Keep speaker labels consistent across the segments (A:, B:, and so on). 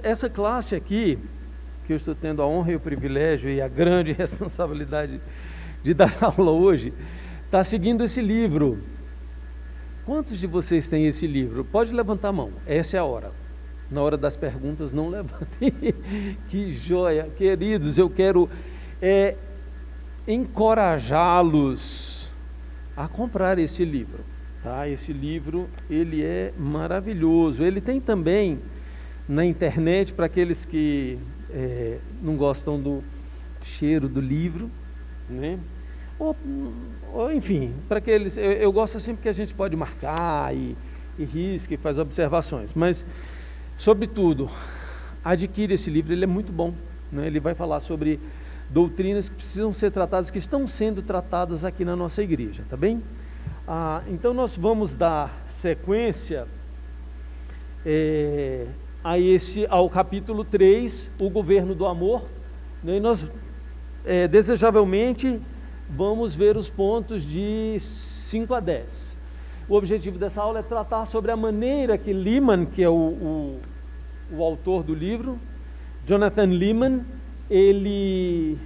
A: Essa classe aqui, que eu estou tendo a honra e o privilégio e a grande responsabilidade de dar aula hoje, está seguindo esse livro. Quantos de vocês têm esse livro? Pode levantar a mão, essa é a hora. Na hora das perguntas, não levantem. Que joia! Queridos, eu quero encorajá-los a comprar esse livro. Tá? Esse livro, ele é maravilhoso. Ele tem também na internet, para aqueles que não gostam do cheiro do livro, né? Ou enfim, para aqueles, eu gosto assim porque a gente pode marcar e risca e faz observações, mas sobretudo, adquire esse livro, ele é muito bom, né? Ele vai falar sobre doutrinas que precisam ser tratadas, que estão sendo tratadas aqui na nossa igreja, tá bem? Então nós vamos dar sequência ao capítulo 3, o governo do amor, né? E nós desejavelmente vamos ver os pontos de 5 a 10. O objetivo dessa aula é tratar sobre a maneira que Leeman, que é o autor do livro, Jonathan Leeman, ele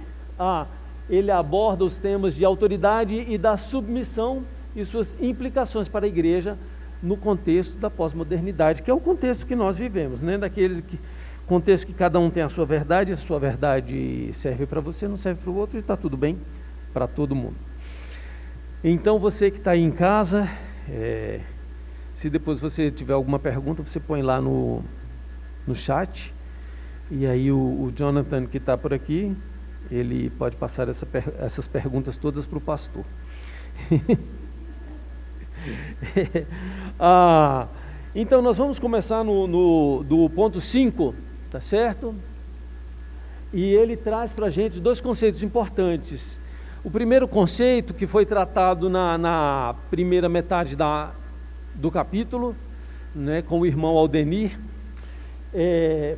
A: aborda os temas de autoridade e da submissão e suas implicações para a igreja no contexto da pós-modernidade, que é o contexto que nós vivemos, né? Contexto que cada um tem a sua verdade serve para você, não serve para o outro, e está tudo bem para todo mundo. Então você que está aí em casa, se depois você tiver alguma pergunta, você põe lá no chat, e aí o Jonathan, que está por aqui, ele pode passar essas perguntas todas para o pastor. Então nós vamos começar do ponto 5, tá certo? E ele traz para a gente dois conceitos importantes. O primeiro conceito, que foi tratado na primeira metade do capítulo, né, com o irmão Aldenir,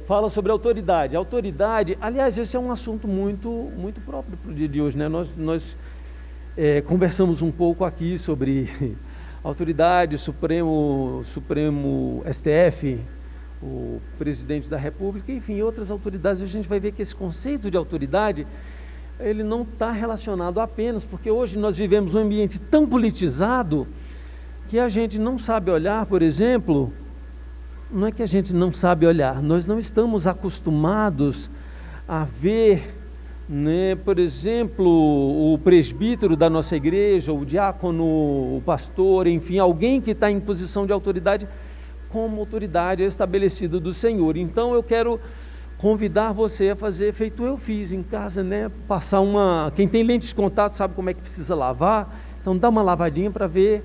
A: fala sobre autoridade. Autoridade, aliás, esse é um assunto muito, muito próprio para o dia de hoje, né? Nós conversamos um pouco aqui sobre autoridade, Supremo STF, o presidente da República, enfim, outras autoridades. A gente vai ver que esse conceito de autoridade, ele não está relacionado apenas, porque hoje nós vivemos um ambiente tão politizado que a gente não sabe olhar, por exemplo, não é que a gente não sabe olhar, nós não estamos acostumados a ver, né, por exemplo, o presbítero da nossa igreja, o diácono, o pastor, enfim, alguém que está em posição de autoridade como autoridade estabelecida do Senhor. Então eu quero convidar você a fazer feito eu fiz em casa, né? Passar quem tem lente de contato sabe como é que precisa lavar, então dá uma lavadinha para ver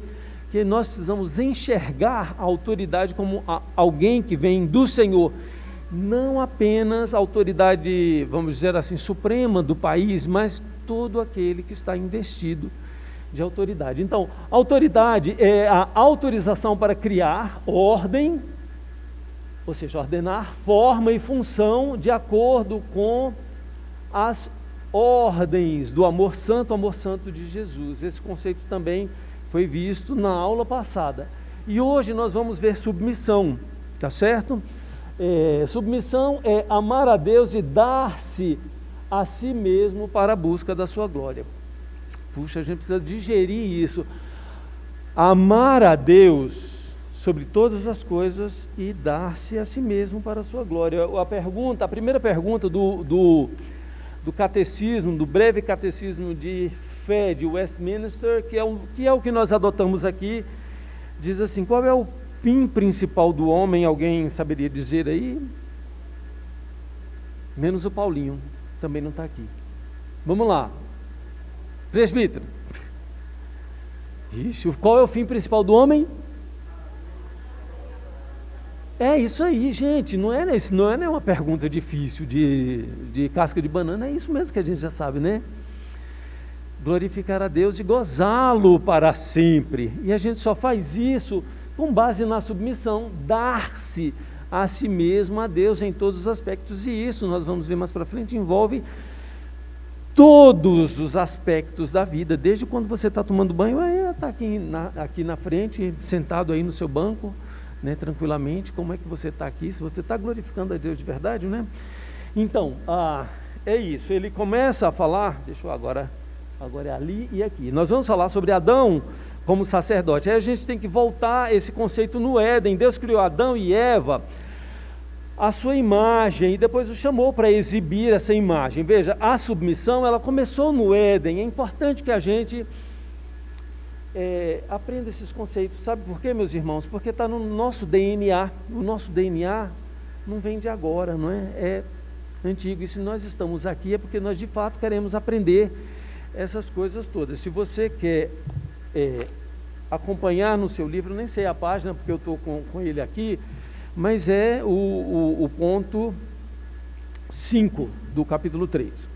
A: que nós precisamos enxergar a autoridade como alguém que vem do Senhor, não apenas a autoridade, vamos dizer assim, suprema do país, mas todo aquele que está investido de autoridade. Então, autoridade é a autorização para criar ordem, ou seja, ordenar forma e função de acordo com as ordens do amor santo de Jesus. Esse conceito também foi visto na aula passada. E hoje nós vamos ver submissão, tá certo? Submissão é amar a Deus e dar-se a si mesmo para a busca da sua glória. Puxa, a gente precisa digerir isso. Amar a Deus sobre todas as coisas e dar-se a si mesmo para a sua glória. A primeira pergunta do catecismo, do breve catecismo de fé de Westminster, que é o que nós adotamos aqui, diz assim: qual é o fim principal do homem? Alguém saberia dizer aí? Menos o Paulinho, também não está aqui. Vamos lá, presbítero. Ixi, qual é o fim principal do homem? É isso aí, gente, não é uma pergunta difícil de casca de banana, é isso mesmo que a gente já sabe, né? Glorificar a Deus e gozá-lo para sempre. E a gente só faz isso com base na submissão, dar-se a si mesmo a Deus em todos os aspectos. E isso, nós vamos ver mais para frente, envolve todos os aspectos da vida, desde quando você está tomando banho, está aqui na frente, sentado aí no seu banco, né, tranquilamente. Como é que você está aqui? Se você está glorificando a Deus de verdade, né? Então, é isso. Ele começa a falar, deixa eu agora é ali e aqui. Nós vamos falar sobre Adão como sacerdote. Aí a gente tem que voltar a esse conceito no Éden. Deus criou Adão e Eva a sua imagem, e depois o chamou para exibir essa imagem. Veja, a submissão, ela começou no Éden. É importante que a gente aprenda esses conceitos. Sabe por quê, meus irmãos? Porque está no nosso DNA. O nosso DNA não vem de agora, não é? É antigo. E se nós estamos aqui é porque nós de fato queremos aprender essas coisas todas. Se você quer acompanhar no seu livro, nem sei a página porque eu estou com ele aqui, mas é o ponto 5 do capítulo 3.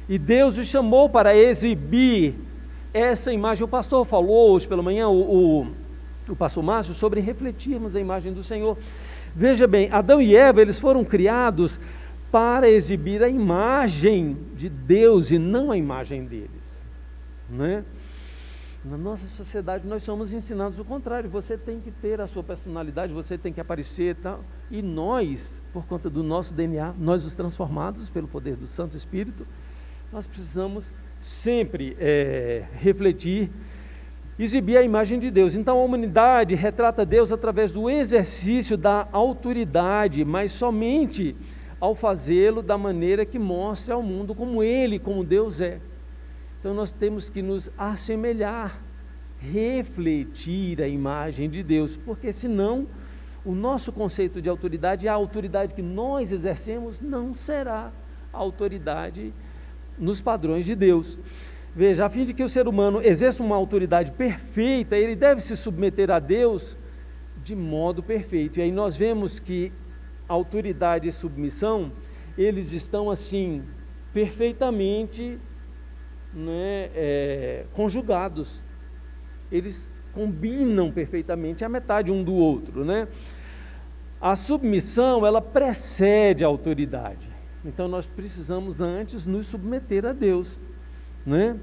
A: E Deus os chamou para exibir essa imagem. O pastor falou hoje pela manhã, o pastor Márcio, sobre refletirmos a imagem do Senhor. Veja bem, Adão e Eva, eles foram criados para exibir a imagem de Deus e não a imagem deles, né? Na nossa sociedade nós somos ensinados o contrário. Você tem que ter a sua personalidade, você tem que aparecer, tal. E nós, por conta do nosso DNA, nós os transformados pelo poder do Santo Espírito, nós precisamos sempre refletir, exibir a imagem de Deus. Então a humanidade retrata Deus através do exercício da autoridade, mas somente ao fazê-lo da maneira que mostre ao mundo como Ele, como Deus é. Então nós temos que nos assemelhar, refletir a imagem de Deus, porque senão o nosso conceito de autoridade, a autoridade que nós exercemos, não será a autoridade nos padrões de Deus. Veja, a fim de que o ser humano exerça uma autoridade perfeita, ele deve se submeter a Deus de modo perfeito. E aí nós vemos que autoridade e submissão, eles estão assim, perfeitamente conjugados. Eles combinam perfeitamente a metade um do outro, né? A submissão, ela precede a autoridade. Então nós precisamos antes nos submeter a Deus, né?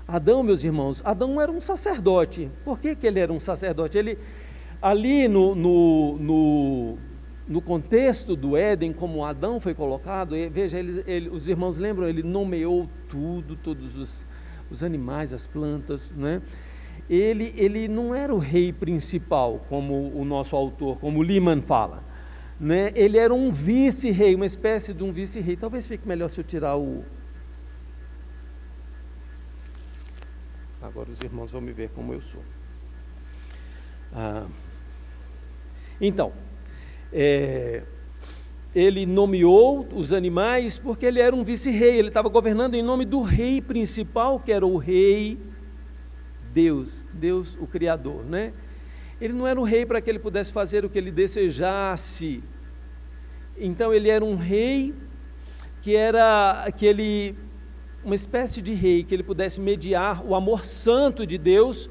A: Adão, meus irmãos, Adão era um sacerdote. Por que ele era um sacerdote? Ele, ali no contexto do Éden, como Adão foi colocado, veja, os irmãos lembram, ele nomeou tudo, todos os animais, as plantas, né? Ele não era o rei principal, como o nosso autor, como Lehmann fala, né? Ele era um vice-rei, uma espécie de um vice-rei. Talvez fique melhor se eu tirar Agora os irmãos vão me ver como eu sou. Então, ele nomeou os animais porque ele era um vice-rei, ele estava governando em nome do rei principal, que era o rei Deus, o Criador, né? Ele não era um rei para que ele pudesse fazer o que ele desejasse. Então ele era um rei uma espécie de rei, que ele pudesse mediar o amor santo de Deus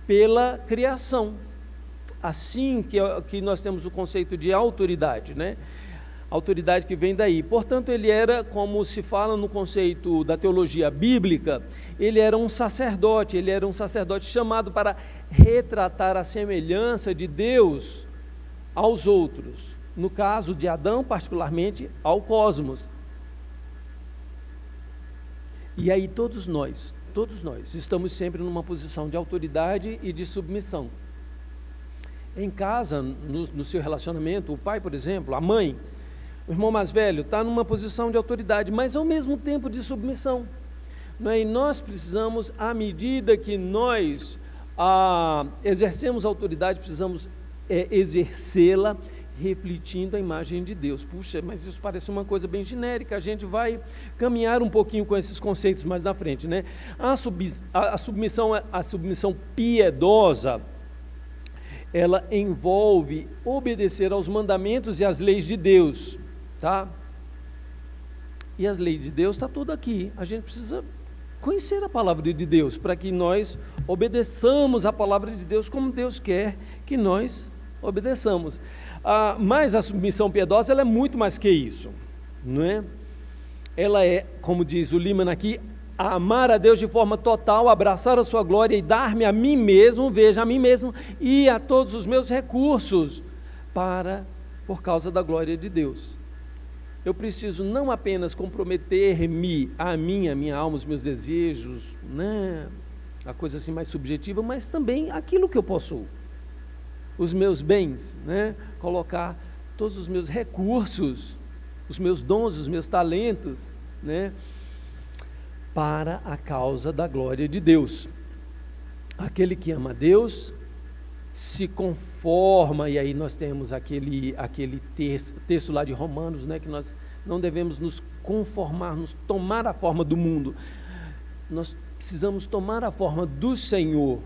A: pela criação. Assim que nós temos o conceito de autoridade, né? Autoridade que vem daí. Portanto, ele era, como se fala no conceito da teologia bíblica, ele era um sacerdote chamado para retratar a semelhança de Deus aos outros. No caso de Adão, particularmente, ao cosmos. E aí todos nós estamos sempre numa posição de autoridade e de submissão. Em casa, no seu relacionamento, o pai, por exemplo, a mãe, o irmão mais velho, está numa posição de autoridade, mas ao mesmo tempo de submissão. E nós precisamos, à medida que nós exercemos a autoridade, precisamos exercê-la refletindo a imagem de Deus. Puxa, mas isso parece uma coisa bem genérica, a gente vai caminhar um pouquinho com esses conceitos mais na frente, né? A submissão piedosa, ela envolve obedecer aos mandamentos e às leis de Deus, tá? E as leis de Deus está tudo aqui. A gente precisa conhecer a palavra de Deus para que nós obedeçamos a palavra de Deus como Deus quer que nós obedeçamos. Mas a submissão piedosa, ela é muito mais que isso, não é? Ela é, como diz o Lehmann aqui, a amar a Deus de forma total, abraçar a sua glória e dar-me a mim mesmo, veja, a mim mesmo e a todos os meus recursos por causa da glória de Deus. Eu preciso não apenas comprometer-me a minha alma, os meus desejos, né? A coisa assim mais subjetiva, mas também aquilo que eu possuo, os meus bens, né? Colocar todos os meus recursos, os meus dons, os meus talentos, né? Para a causa da glória de Deus. Aquele que ama a Deus se conforma, e aí nós temos aquele texto lá de Romanos, né, que nós não devemos nos conformar, nos tomar a forma do mundo, nós precisamos tomar a forma do Senhor,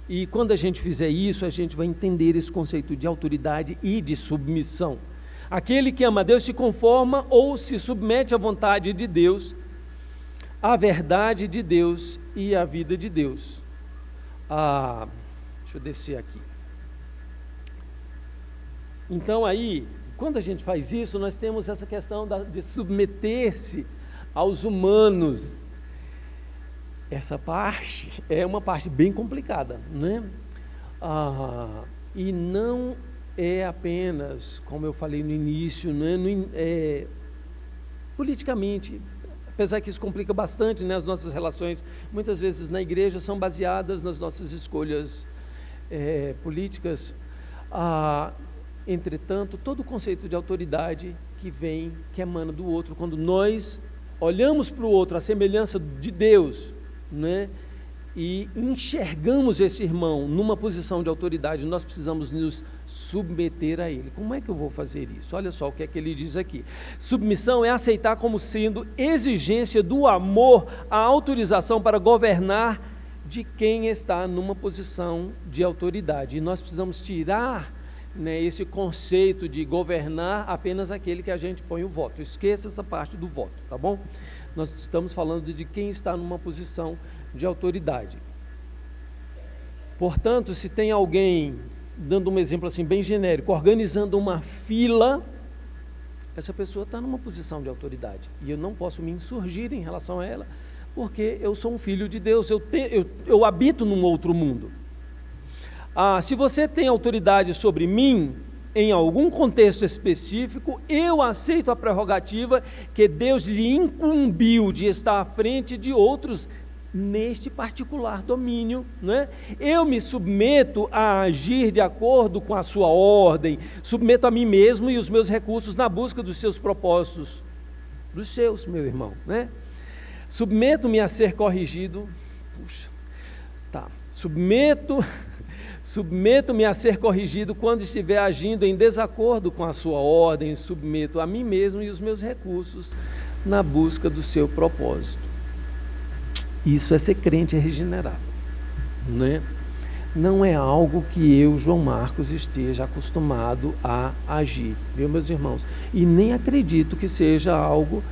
A: e quando a gente fizer isso, a gente vai entender esse conceito de autoridade e de submissão. Aquele que ama a Deus se conforma ou se submete à vontade de Deus, à verdade de Deus e à vida de Deus. Deixa eu descer aqui. Então aí, quando a gente faz isso, nós temos essa questão de submeter-se aos humanos. Essa parte é uma parte bem complicada, né? E não é apenas, como eu falei no início, né, politicamente, apesar que isso complica bastante, né, as nossas relações, muitas vezes na igreja, são baseadas nas nossas escolhas políticas. Entretanto, todo o conceito de autoridade que emana do outro, quando nós olhamos para o outro, a semelhança de Deus, né, e enxergamos esse irmão numa posição de autoridade, nós precisamos nos submeter a ele. Como é que eu vou fazer isso? Olha só o que é que ele diz aqui. Submissão é aceitar como sendo exigência do amor a autorização para governar de quem está numa posição de autoridade. E nós precisamos tirar, né, esse conceito de governar apenas aquele que a gente põe o voto. Esqueça essa parte do voto, tá bom? Nós estamos falando de quem está numa posição de autoridade. Portanto, se tem alguém, dando um exemplo assim bem genérico, organizando uma fila, essa pessoa está numa posição de autoridade, e eu não posso me insurgir em relação a ela, porque eu sou um filho de Deus, eu habito num outro mundo. Se você tem autoridade sobre mim, em algum contexto específico, eu aceito a prerrogativa que Deus lhe incumbiu de estar à frente de outros neste particular domínio, né? Eu me submeto a agir de acordo com a sua ordem, submeto a mim mesmo e os meus recursos na busca dos seus propósitos, dos seus, meu irmão, né? Submeto-me a ser corrigido, submeto-me a ser corrigido quando estiver agindo em desacordo com a sua ordem, submeto a mim mesmo e os meus recursos na busca do seu propósito. Isso é ser crente regenerado, né? Não é algo que eu, João Marcos, esteja acostumado a agir, viu, meus irmãos? E nem acredito que seja algo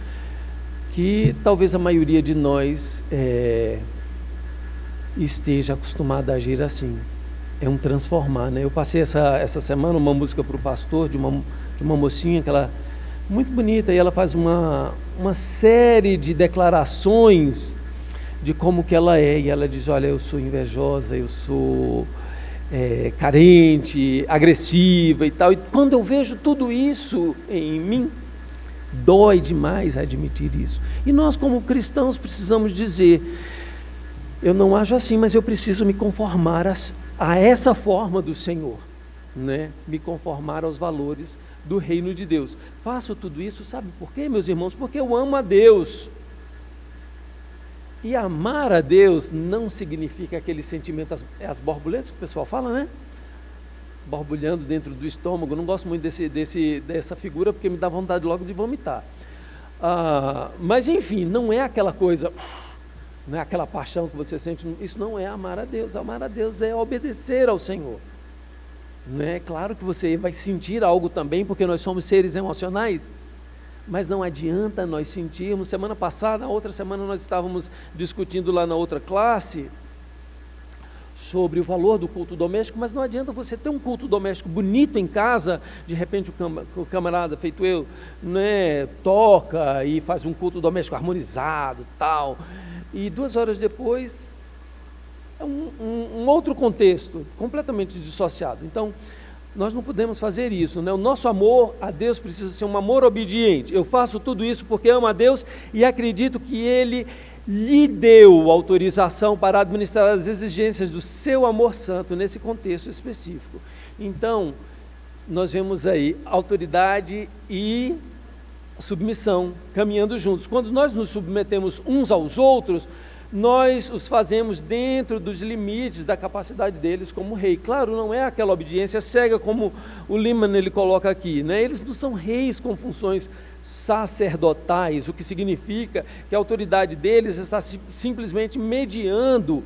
A: que talvez a maioria de nós esteja acostumada a agir assim. É um transformar, né? Eu passei essa semana uma música para o pastor de uma mocinha que ela muito bonita, e ela faz uma série de declarações de como que ela é, e ela diz: olha, eu sou invejosa, eu sou carente, agressiva e tal, e quando eu vejo tudo isso em mim, dói demais admitir isso. E nós, como cristãos, precisamos dizer: eu não ajo assim, mas eu preciso me conformar a essa forma do Senhor, né? Me conformar aos valores do reino de Deus. Faço tudo isso, sabe por quê, meus irmãos? Porque eu amo a Deus. E amar a Deus não significa aquele sentimento, as borboletas que o pessoal fala, né? Borbulhando dentro do estômago. Eu não gosto muito dessa figura, porque me dá vontade logo de vomitar. Mas enfim, não é aquela coisa, não é aquela paixão que você sente. Isso não é amar a Deus. Amar a Deus é obedecer ao Senhor. Não é claro que você vai sentir algo também, porque nós somos seres emocionais. Mas não adianta nós sentirmos. Semana passada, na outra semana, nós estávamos discutindo lá na outra classe sobre o valor do culto doméstico, mas não adianta você ter um culto doméstico bonito em casa, de repente o camarada, feito eu, né, toca e faz um culto doméstico harmonizado, tal, e 2 horas depois é um outro contexto, completamente dissociado. Então, nós não podemos fazer isso, né? O nosso amor a Deus precisa ser um amor obediente. Eu faço tudo isso porque amo a Deus e acredito que Ele lhe deu autorização para administrar as exigências do seu amor santo nesse contexto específico. Então, nós vemos aí autoridade e submissão caminhando juntos. Quando nós nos submetemos uns aos outros, nós os fazemos dentro dos limites da capacidade deles como rei. Claro, não é aquela obediência cega como o Lehman ele coloca aqui, né? Eles não são reis com funções sacerdotais, o que significa que a autoridade deles está simplesmente mediando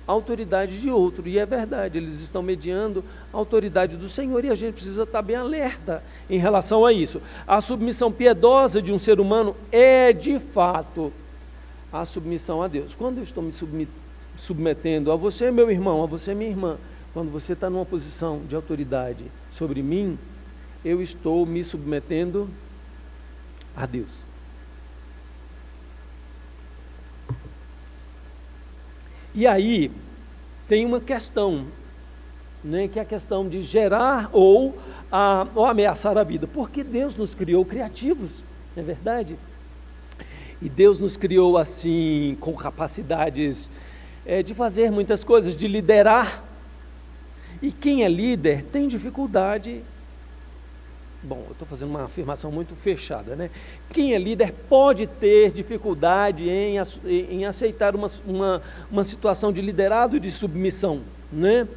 A: a autoridade de outro, e é verdade, eles estão mediando a autoridade do Senhor, e a gente precisa estar bem alerta em relação a isso. A submissão piedosa de um ser humano é, de fato, a submissão a Deus. Quando eu estou me submetendo a você, meu irmão, a você, minha irmã, quando você está numa posição de autoridade sobre mim, eu estou me submetendo a Deus. E aí, tem uma questão, né, que é a questão de gerar ou ameaçar a vida. Porque Deus nos criou criativos, não é verdade? E Deus nos criou assim, com capacidades de fazer muitas coisas, de liderar. E quem é líder tem dificuldade. Bom, eu estou fazendo uma afirmação muito fechada, né? Quem é líder pode ter dificuldade em aceitar uma situação de liderado e de submissão, né?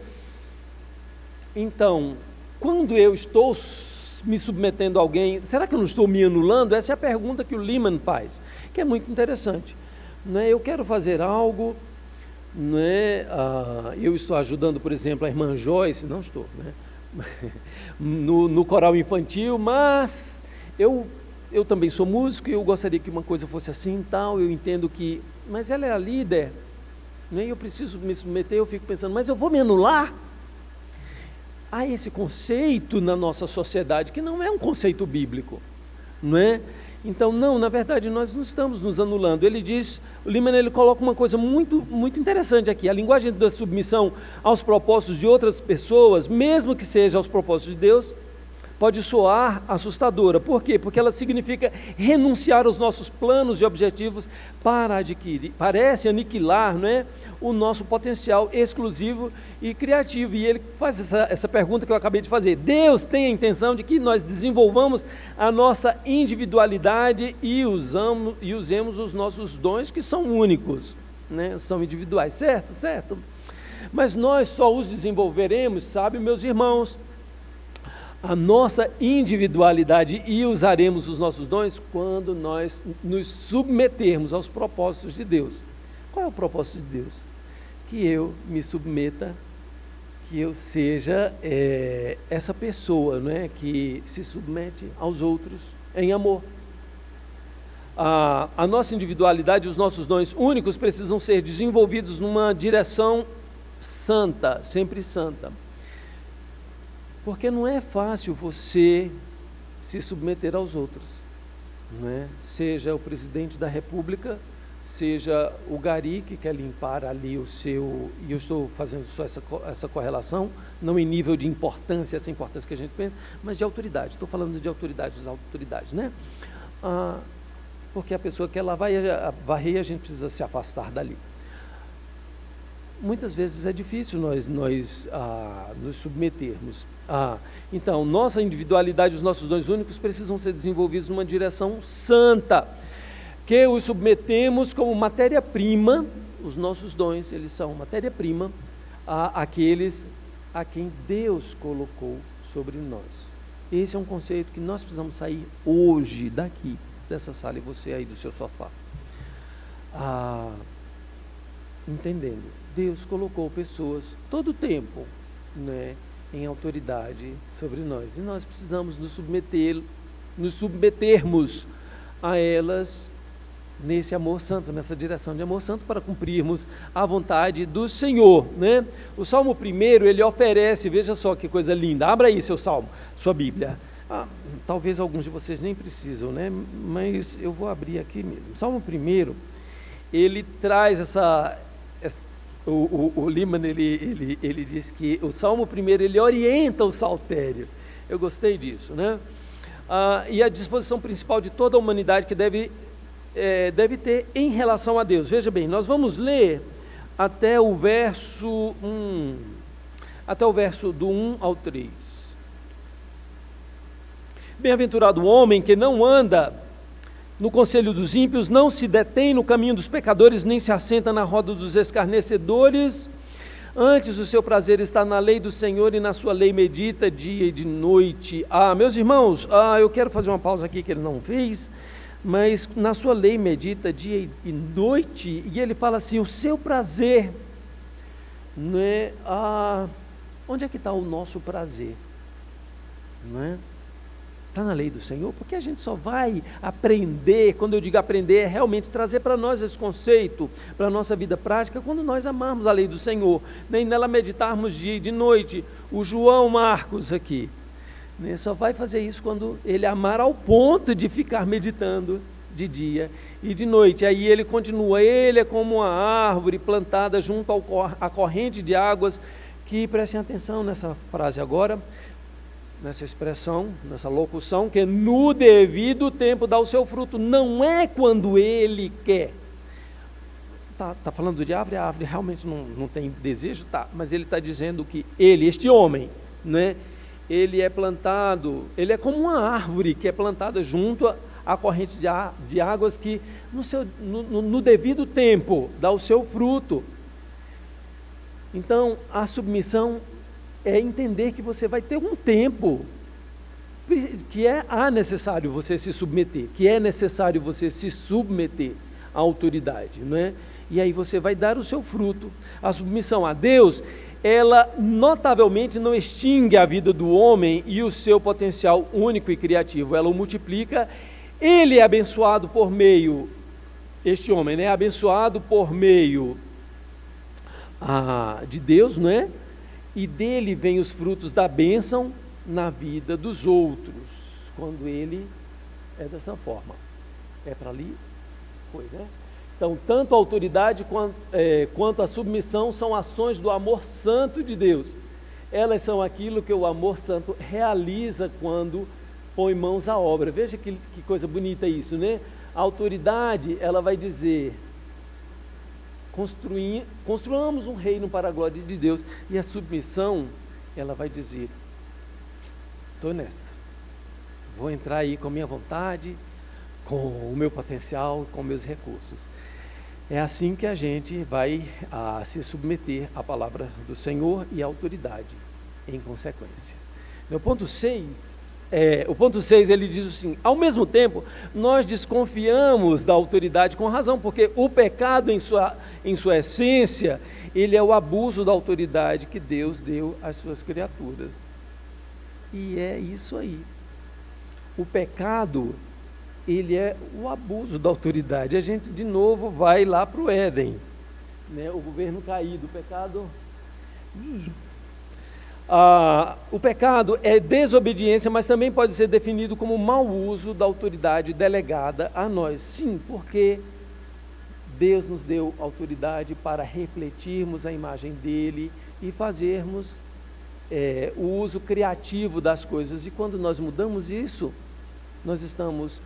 A: Então, quando eu estou me submetendo a alguém, será que eu não estou me anulando? Essa é a pergunta que o Lehman faz, que é muito interessante, né? Eu quero fazer algo, né? Eu estou ajudando, por exemplo, a irmã Joyce, não estou, né? no coral infantil, mas eu também sou músico e eu gostaria que uma coisa fosse assim e tal, eu entendo que, mas ela é a líder, né? Eu preciso me submeter, eu fico pensando, mas eu vou me anular? Há esse conceito na nossa sociedade, que não é um conceito bíblico, não é? Então, não, na verdade, nós não estamos nos anulando. Ele diz, o Lehman, ele coloca uma coisa muito, muito interessante aqui. A linguagem da submissão aos propósitos de outras pessoas, mesmo que seja aos propósitos de Deus, pode soar assustadora. Por quê? Porque ela significa renunciar aos nossos planos e objetivos para adquirir, parece aniquilar, não é, o nosso potencial exclusivo e criativo. E ele faz essa pergunta que eu acabei de fazer. Deus tem a intenção de que nós desenvolvamos a nossa individualidade e usemos os nossos dons, que são únicos, né? São individuais, certo? Certo? Mas nós só os desenvolveremos, sabe, meus irmãos, a nossa individualidade e usaremos os nossos dons quando nós nos submetermos aos propósitos de Deus. Qual é o propósito de Deus? Que eu me submeta, que eu seja essa pessoa, não é, que se submete aos outros em amor. A nossa individualidade e os nossos dons únicos precisam ser desenvolvidos numa direção santa, sempre santa. Porque não é fácil você se submeter aos outros, não é? Seja o presidente da República, seja o gari que quer limpar ali o seu, e eu estou fazendo só essa correlação, não em nível de importância, essa importância que a gente pensa, mas de autoridade. Estou falando de autoridade, das autoridades, né? Porque a pessoa quer lavar e varrer, a gente precisa se afastar dali. Muitas vezes é difícil nós nos submetermos. Então, nossa individualidade e os nossos dons únicos precisam ser desenvolvidos numa direção santa, que os submetemos como matéria-prima, os nossos dons, eles são matéria-prima, àqueles a quem Deus colocou sobre nós. Esse é um conceito que nós precisamos sair hoje daqui, dessa sala, e você aí do seu sofá. Entendendo, Deus colocou pessoas todo o tempo, né, em autoridade sobre nós, e nós precisamos nos submetermos a elas nesse amor santo, nessa direção de amor santo, para cumprirmos a vontade do Senhor, né? O Salmo 1, ele oferece, veja só que coisa linda, abra aí seu Salmo, sua Bíblia. Talvez alguns de vocês nem precisam, né? Mas eu vou abrir aqui mesmo. Salmo 1, ele traz o Lehmann, ele diz que o Salmo primeiro, ele orienta o saltério. Eu gostei disso, né? E a disposição principal de toda a humanidade que deve ter em relação a Deus. Veja bem, nós vamos ler até o verso do 1 ao 3. Bem-aventurado o homem que não anda no conselho dos ímpios, não se detém no caminho dos pecadores, nem se assenta na roda dos escarnecedores. Antes o seu prazer está na lei do Senhor, e na sua lei medita dia e de noite. Meus irmãos, eu quero fazer uma pausa aqui que ele não fez, mas na sua lei medita dia e noite, e ele fala assim, o seu prazer, né? Onde é que está o nosso prazer? Não é? Está na lei do Senhor, porque a gente só vai aprender, quando eu digo aprender, é realmente trazer para nós esse conceito, para a nossa vida prática, quando nós amarmos a lei do Senhor, nem nela meditarmos dia e de noite. O João Marcos aqui, né, só vai fazer isso quando ele amar ao ponto de ficar meditando de dia e de noite. Aí ele continua, ele é como uma árvore plantada junto à corrente de águas, que prestem atenção nessa frase agora, nessa expressão, nessa locução, que no devido tempo dá o seu fruto, não é quando ele quer. Tá falando de árvore, a árvore realmente não tem desejo, mas ele está dizendo que este homem, né, ele é plantado, ele é como uma árvore que é plantada junto à corrente de águas, que no devido tempo dá o seu fruto. Então, a submissão é entender que você vai ter um tempo que necessário você se submeter, à autoridade, não é? E aí você vai dar o seu fruto. A submissão a Deus, ela notavelmente não extingue a vida do homem e o seu potencial único e criativo, ela o multiplica. Ele é abençoado por meio, este homem, né, abençoado por meio de Deus, não é? E dele vem os frutos da bênção na vida dos outros, quando ele é dessa forma. É para ali? Foi, né? Então, tanto a autoridade quanto a submissão são ações do amor santo de Deus. Elas são aquilo que o amor santo realiza quando põe mãos à obra. Veja que coisa bonita isso, né? A autoridade, ela vai dizer, construamos um reino para a glória de Deus, e a submissão, ela vai dizer, estou nessa, vou entrar aí com a minha vontade, com o meu potencial, com meus recursos. É assim que a gente vai se submeter à palavra do Senhor e à autoridade, em consequência. No ponto 6, o ponto 6, ele diz assim, ao mesmo tempo, nós desconfiamos da autoridade com razão, porque o pecado em sua essência, ele é o abuso da autoridade que Deus deu às suas criaturas. E é isso aí. O pecado, ele é o abuso da autoridade. A gente, de novo, vai lá para o Éden, né? O governo caído, o pecado... o pecado é desobediência, mas também pode ser definido como mau uso da autoridade delegada a nós. Sim, porque Deus nos deu autoridade para refletirmos a imagem dele e fazermos o uso criativo das coisas. E quando nós mudamos isso, nós estamos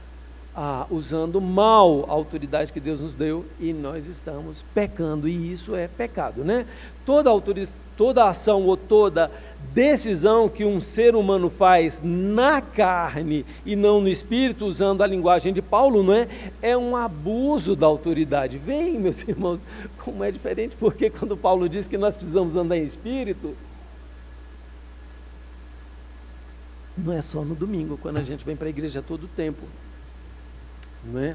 A: usando mal a autoridade que Deus nos deu, e nós estamos pecando, e isso é pecado, né? Toda ação ou toda decisão que um ser humano faz na carne e não no espírito, usando a linguagem de Paulo, não é? É um abuso da autoridade. Vem, meus irmãos, como é diferente, porque quando Paulo diz que nós precisamos andar em espírito, não é só no domingo, quando a gente vem para a igreja todo o tempo, não é?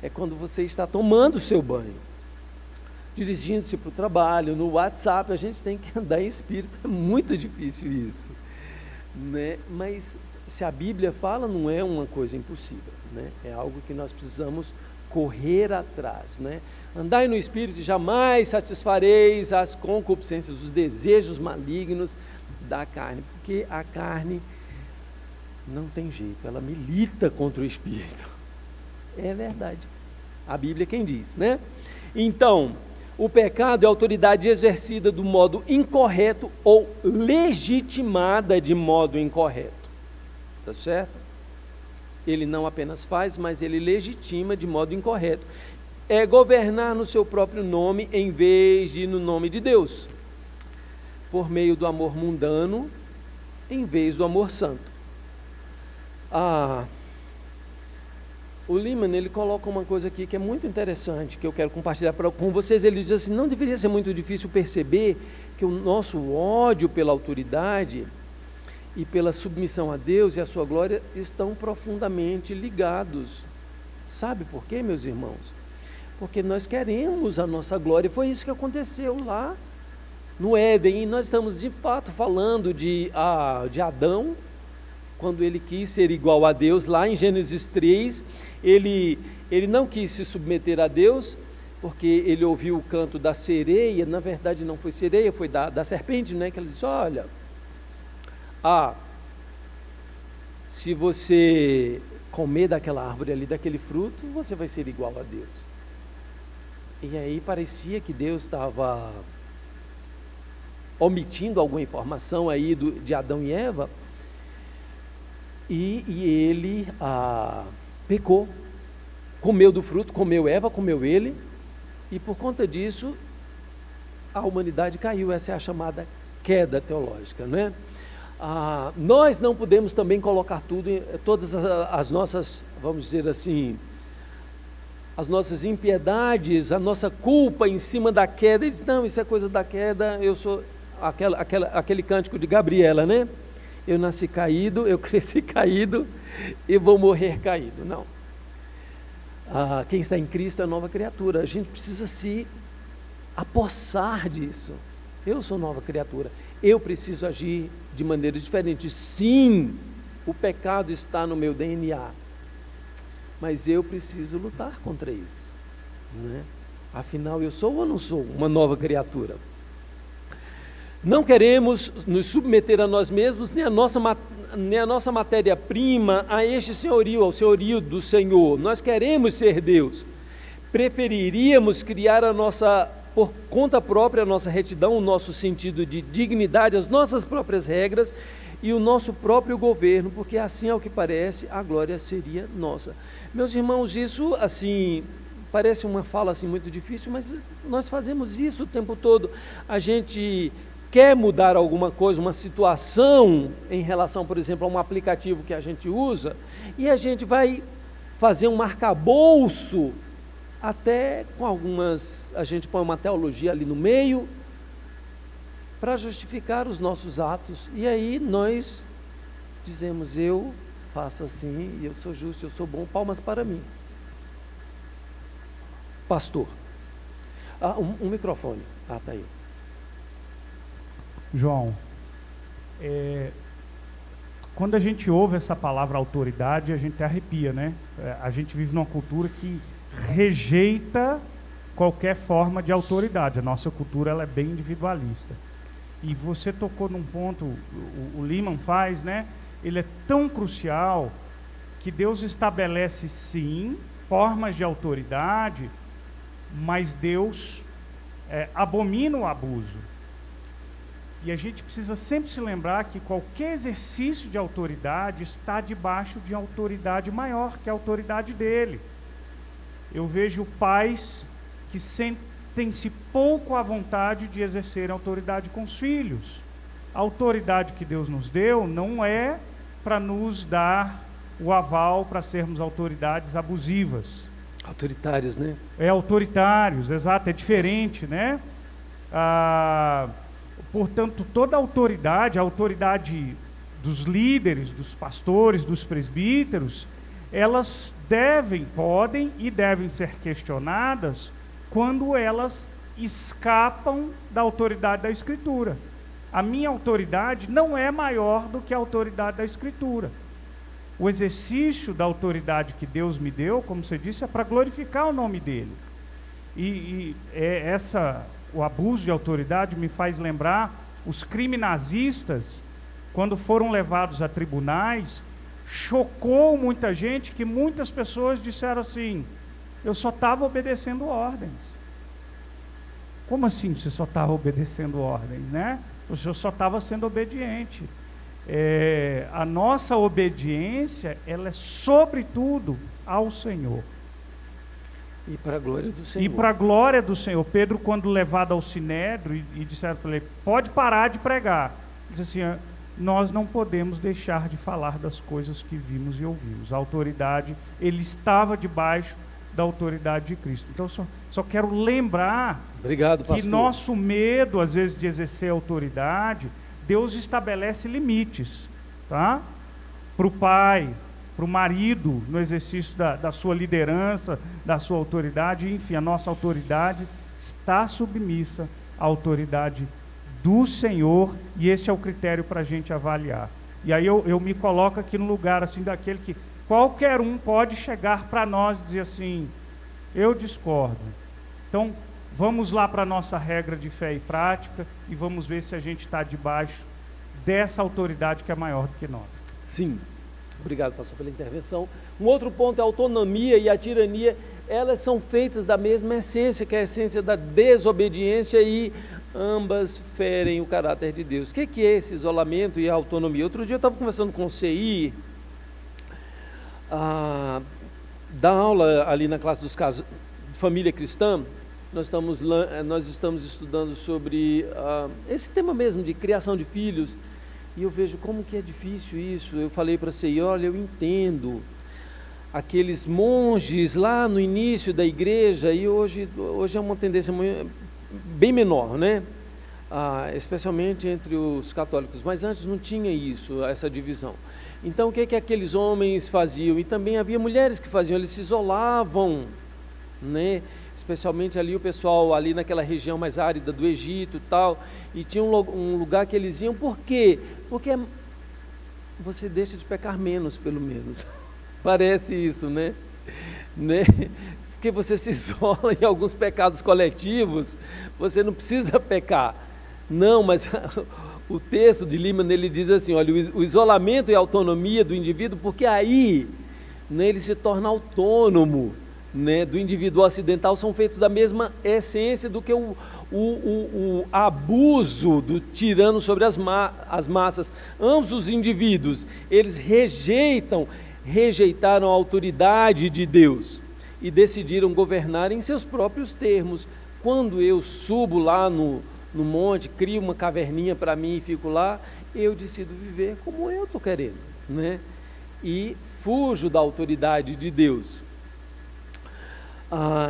A: É quando você está tomando o seu banho, dirigindo-se para o trabalho, no WhatsApp, a gente tem que andar em espírito. É muito difícil isso, né? Mas se a Bíblia fala, não é uma coisa impossível, né? É algo que nós precisamos correr atrás, né? Andai no espírito, jamais satisfareis as concupiscências, os desejos malignos da carne, porque a carne não tem jeito, ela milita contra o espírito. É verdade. A Bíblia é quem diz, né? Então, o pecado é a autoridade exercida do modo incorreto ou legitimada de modo incorreto. Tá certo? Ele não apenas faz, mas ele legitima de modo incorreto. É governar no seu próprio nome em vez de no nome de Deus, por meio do amor mundano em vez do amor santo. O Lehman, ele coloca uma coisa aqui que é muito interessante, que eu quero compartilhar com vocês. Ele diz assim: não deveria ser muito difícil perceber que o nosso ódio pela autoridade e pela submissão a Deus e a sua glória estão profundamente ligados. Sabe por quê, meus irmãos? Porque nós queremos a nossa glória. Foi isso que aconteceu lá no Éden, e nós estamos de fato falando de Adão, quando ele quis ser igual a Deus. Lá em Gênesis 3, ele não quis se submeter a Deus, porque ele ouviu o canto da sereia. Na verdade não foi sereia, foi da serpente, né? Que ele disse: olha, se você comer daquela árvore ali, daquele fruto, você vai ser igual a Deus. E aí parecia que Deus estava omitindo alguma informação aí de Adão e Eva, e ele pecou, comeu do fruto, comeu Eva, comeu ele, e por conta disso a humanidade caiu. Essa é a chamada queda teológica, não é? Nós não podemos também colocar todas as nossas, vamos dizer assim, as nossas impiedades, a nossa culpa em cima da queda. E diz: não, isso é coisa da queda, eu sou aquele cântico de Gabriela, né? Eu nasci caído, eu cresci caído e vou morrer caído. Não. Quem está em Cristo é nova criatura. A gente precisa se apossar disso. Eu sou nova criatura. Eu preciso agir de maneira diferente. Sim, o pecado está no meu DNA, mas eu preciso lutar contra isso, né? Afinal, eu sou ou não sou uma nova criatura? Não queremos nos submeter a nós mesmos, nem a nossa matéria-prima a este senhorio, ao senhorio do Senhor. Nós queremos ser Deus. Preferiríamos criar por conta própria, a nossa retidão, o nosso sentido de dignidade, as nossas próprias regras e o nosso próprio governo, porque assim, ao que parece, a glória seria nossa. Meus irmãos, isso assim parece uma fala assim muito difícil, mas nós fazemos isso o tempo todo. A gente quer mudar alguma coisa, uma situação em relação, por exemplo, a um aplicativo que a gente usa, e a gente vai fazer um arcabouço, até com a gente põe uma teologia ali no meio, para justificar os nossos atos, e aí nós dizemos: eu faço assim, eu sou justo, eu sou bom, palmas para mim. Pastor, um microfone, tá aí.
B: João, quando a gente ouve essa palavra autoridade, a gente arrepia, né? A gente vive numa cultura que rejeita qualquer forma de autoridade. A nossa cultura, ela é bem individualista. E você tocou num ponto, o Lehman faz, né? Ele é tão crucial que Deus estabelece, sim, formas de autoridade, mas Deus abomina o abuso. E a gente precisa sempre se lembrar que qualquer exercício de autoridade está debaixo de autoridade maior, que é a autoridade dele. Eu vejo pais que sentem-se pouco à vontade de exercer autoridade com os filhos. A autoridade que Deus nos deu não é para nos dar o aval para sermos autoridades abusivas.
A: Autoritários, né?
B: Autoritários, exato, é diferente, né? Portanto, toda a autoridade dos líderes, dos pastores, dos presbíteros, elas podem e devem ser questionadas quando elas escapam da autoridade da Escritura. A minha autoridade não é maior do que a autoridade da Escritura. O exercício da autoridade que Deus me deu, como você disse, é para glorificar o nome dele. O abuso de autoridade me faz lembrar os criminazistas, quando foram levados a tribunais. Chocou muita gente, que muitas pessoas disseram assim: Eu só estava obedecendo ordens. Como assim você só estava obedecendo ordens, né? O senhor só estava sendo obediente. A nossa obediência, ela é sobretudo ao Senhor.
A: E para a glória do Senhor.
B: E para a glória do Senhor. Pedro, quando levado ao Sinédrio, e disseram para ele, pode parar de pregar. Diz assim, nós não podemos deixar de falar das coisas que vimos e ouvimos. A autoridade, ele estava debaixo da autoridade de Cristo. Então, só quero lembrar que nosso medo, às vezes, de exercer autoridade, Deus estabelece limites, tá? Para o pai, para o marido, no exercício da sua liderança, da sua autoridade, enfim, a nossa autoridade está submissa à autoridade do Senhor, e esse é o critério para a gente avaliar. E aí eu me coloco aqui no lugar assim daquele que qualquer um pode chegar para nós e dizer assim, eu discordo. Então, vamos lá para a nossa regra de fé e prática e vamos ver se a gente está debaixo dessa autoridade que é maior do que nós.
A: Sim. Obrigado, pastor, pela intervenção. Um outro ponto é a autonomia e a tirania. Elas são feitas da mesma essência, que é a essência da desobediência, e ambas ferem o caráter de Deus. O que é esse isolamento e a autonomia? Outro dia eu estava conversando com o CI, da aula ali na classe dos casos de família cristã. Nós estamos estudando sobre esse tema mesmo de criação de filhos, e eu vejo como que é difícil isso. Eu falei para a CI, olha, eu entendo aqueles monges lá no início da igreja, e hoje é uma tendência bem menor, né? Especialmente entre os católicos, mas antes não tinha isso, essa divisão. Então o que aqueles homens faziam? E também havia mulheres que faziam, eles se isolavam, né? Especialmente ali o pessoal ali naquela região mais árida do Egito e tal, e tinha um lugar que eles iam. Por quê? Porque você deixa de pecar menos, pelo menos. Parece isso, né? Porque você se isola em alguns pecados coletivos, você não precisa pecar. Não, mas o texto de Lehmann, ele diz assim, olha, o isolamento e a autonomia do indivíduo, porque aí, né, ele se torna autônomo, né, do indivíduo ocidental, são feitos da mesma essência do que o abuso do tirano sobre as massas. Ambos os indivíduos, eles rejeitaram a autoridade de Deus e decidiram governar em seus próprios termos. Quando eu subo lá no monte, crio uma caverninha para mim e fico lá, eu decido viver como eu estou querendo, né? E fujo da autoridade de Deus.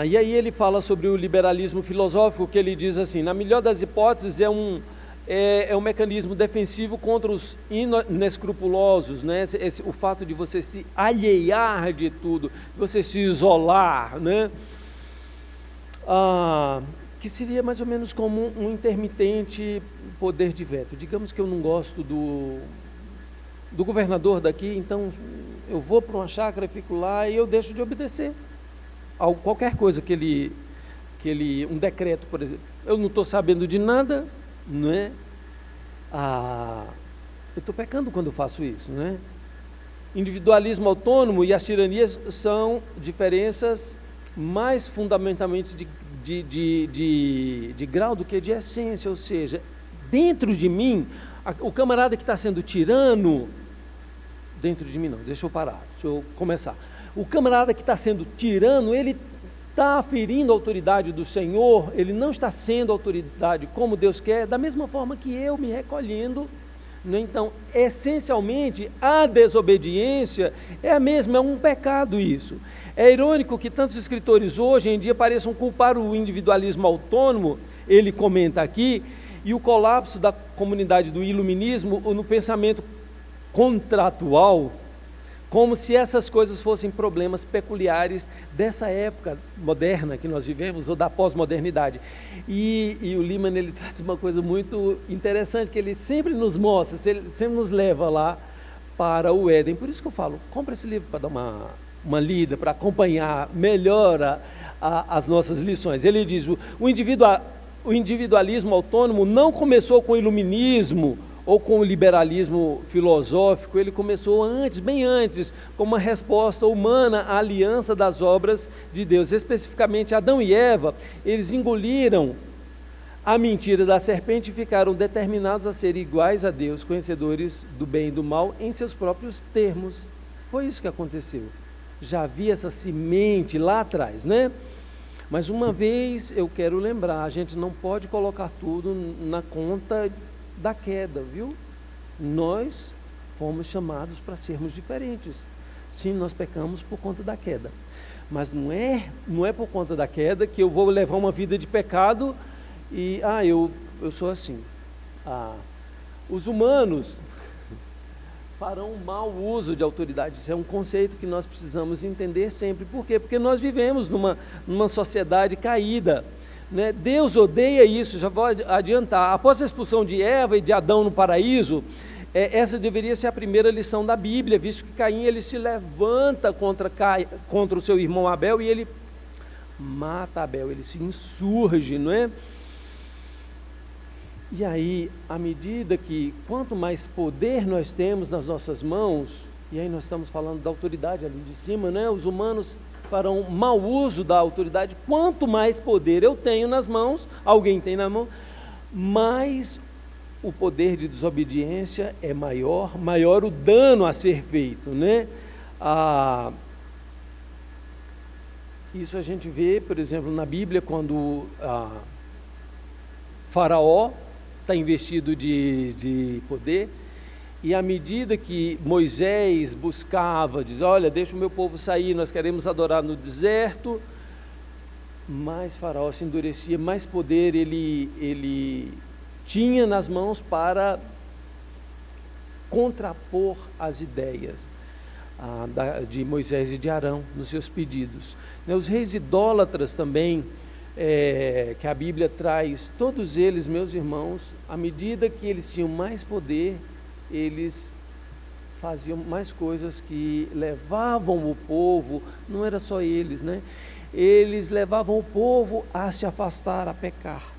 A: E aí ele fala sobre o liberalismo filosófico, que ele diz assim, na melhor das hipóteses é um mecanismo defensivo contra os inescrupulosos, né? O fato de você se alhear de tudo, você se isolar, né? Que seria mais ou menos como um intermitente poder de veto. Digamos que eu não gosto do governador daqui, então eu vou para uma chácara, fico lá e eu deixo de obedecer a qualquer coisa que ele, um decreto, por exemplo. Eu não estou sabendo de nada, não é? Eu estou pecando quando eu faço isso, não é? Individualismo autônomo e as tiranias são diferenças mais fundamentalmente de grau do que de essência, ou seja, dentro de mim, o camarada que está sendo tirano, dentro de mim não, deixa eu parar, deixa eu começar. O camarada que está sendo tirano, ele está ferindo a autoridade do Senhor, ele não está sendo autoridade como Deus quer, da mesma forma que eu me recolhendo, né? Então, essencialmente, a desobediência é a mesma, é um pecado isso. É irônico que tantos escritores hoje em dia pareçam culpar o individualismo autônomo, ele comenta aqui, e o colapso da comunidade do iluminismo no pensamento contratual, como se essas coisas fossem problemas peculiares dessa época moderna que nós vivemos, ou da pós-modernidade. E o Lehmann, ele traz uma coisa muito interessante, que ele sempre nos mostra, ele sempre nos leva lá para o Éden. Por isso que eu falo, compra esse livro para dar uma lida, para acompanhar melhor as nossas lições. Ele diz, o individualismo autônomo não começou com o iluminismo ou com o liberalismo filosófico, ele começou antes, bem antes, como uma resposta humana à aliança das obras de Deus. Especificamente, Adão e Eva, eles engoliram a mentira da serpente e ficaram determinados a ser iguais a Deus, conhecedores do bem e do mal em seus próprios termos. Foi isso que aconteceu. Já havia essa semente lá atrás, né? Mas uma vez eu quero lembrar, a gente não pode colocar tudo na conta da queda, viu? Nós fomos chamados para sermos diferentes. Sim, nós pecamos por conta da queda. Mas não é por conta da queda que eu vou levar uma vida de pecado e, eu sou assim. Os humanos farão um mau uso de autoridade. Isso é um conceito que nós precisamos entender sempre. Por quê? Porque nós vivemos numa sociedade caída, né? Deus odeia isso, já vou adiantar. Após a expulsão de Eva e de Adão no paraíso, essa deveria ser a primeira lição da Bíblia, visto que Caim ele se levanta contra o seu irmão Abel e ele mata Abel, ele se insurge, não é? E aí, à medida que quanto mais poder nós temos nas nossas mãos, e aí nós estamos falando da autoridade ali de cima, né? Os humanos farão mau uso da autoridade. Quanto mais poder eu tenho nas mãos, alguém tem na mão, mais o poder de desobediência é maior o dano a ser feito, né? Isso a gente vê, por exemplo, na Bíblia, quando Faraó está investido de poder, e à medida que Moisés buscava, diz, olha, deixa o meu povo sair, nós queremos adorar no deserto, mais Faraó se endurecia, mais poder ele tinha nas mãos para contrapor as ideias de Moisés e de Arão nos seus pedidos. Os reis idólatras também, que a Bíblia traz, todos eles, meus irmãos, à medida que eles tinham mais poder, eles faziam mais coisas que levavam o povo, não era só eles, né? Eles levavam o povo a se afastar, a pecar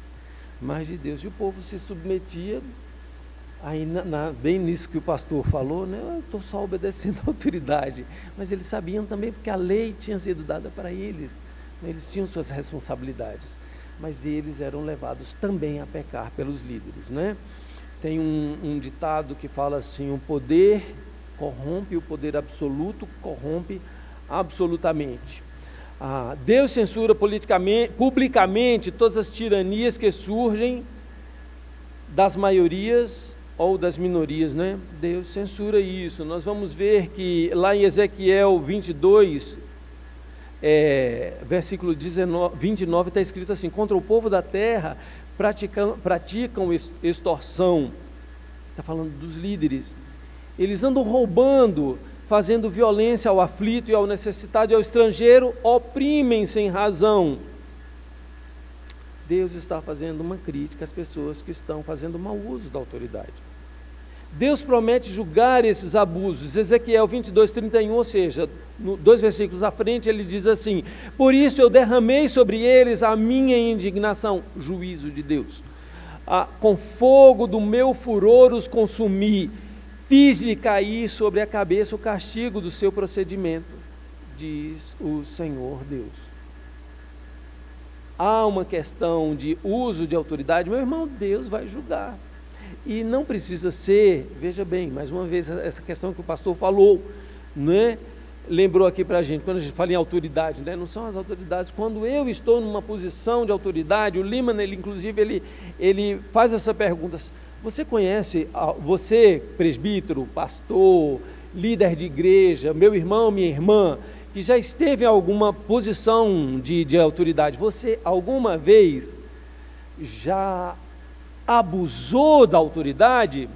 A: mais de Deus, e o povo se submetia, aí bem nisso que o pastor falou, né? Eu estou só obedecendo a autoridade, mas eles sabiam também, porque a lei tinha sido dada para eles, eles tinham suas responsabilidades, mas eles eram levados também a pecar pelos líderes, né? Tem um ditado que fala assim, o poder corrompe, o poder absoluto corrompe absolutamente. Deus censura publicamente todas as tiranias que surgem das maiorias ou das minorias, né? Deus censura isso. Nós vamos ver que lá em Ezequiel 22, versículo 29, está escrito assim, contra o povo da terra praticam extorsão, está falando dos líderes, eles andam roubando, fazendo violência ao aflito e ao necessitado e ao estrangeiro, oprimem sem razão. Deus está fazendo uma crítica às pessoas que estão fazendo mau uso da autoridade. Deus promete julgar esses abusos. Ezequiel 22, 31, ou seja, 2 versículos à frente, ele diz assim, por isso eu derramei sobre eles a minha indignação, juízo de Deus. Com fogo do meu furor os consumi, fiz-lhe cair sobre a cabeça o castigo do seu procedimento, diz o Senhor Deus. Há uma questão de uso de autoridade, meu irmão, Deus vai julgar. E não precisa ser, veja bem, mais uma vez, essa questão que o pastor falou, né? Lembrou aqui para a gente, quando a gente fala em autoridade, né? Não são as autoridades, quando eu estou numa posição de autoridade, o Lehmann, inclusive, ele faz essa pergunta, você conhece, você presbítero, pastor, líder de igreja, meu irmão, minha irmã, que já esteve em alguma posição de autoridade, você alguma vez já abusou da autoridade?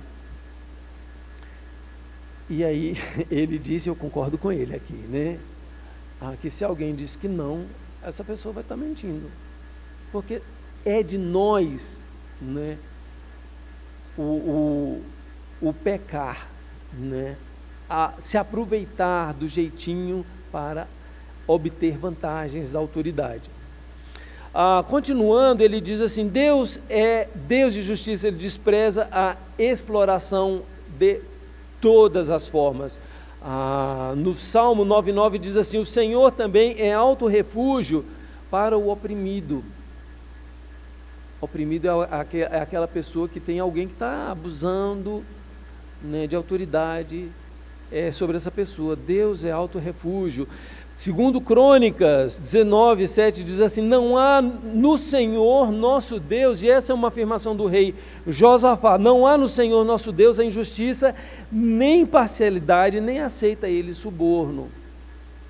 A: E aí ele disse, eu concordo com ele aqui, né? Que se alguém diz que não, essa pessoa vai estar mentindo, porque é de nós, né? O pecar, né? Se aproveitar do jeitinho para obter vantagens da autoridade. Continuando, ele diz assim: Deus é Deus de justiça, ele despreza a exploração de todas as formas. No Salmo 9,9 diz assim: o Senhor também é alto refúgio para o oprimido. Oprimido é aquela pessoa que tem alguém que está abusando, né, de autoridade sobre essa pessoa. Deus é alto refúgio. Segundo Crônicas 19:7 diz assim: não há no Senhor nosso Deus, e essa é uma afirmação do rei Josafá, não há no Senhor nosso Deus a injustiça, nem parcialidade, nem aceita ele suborno.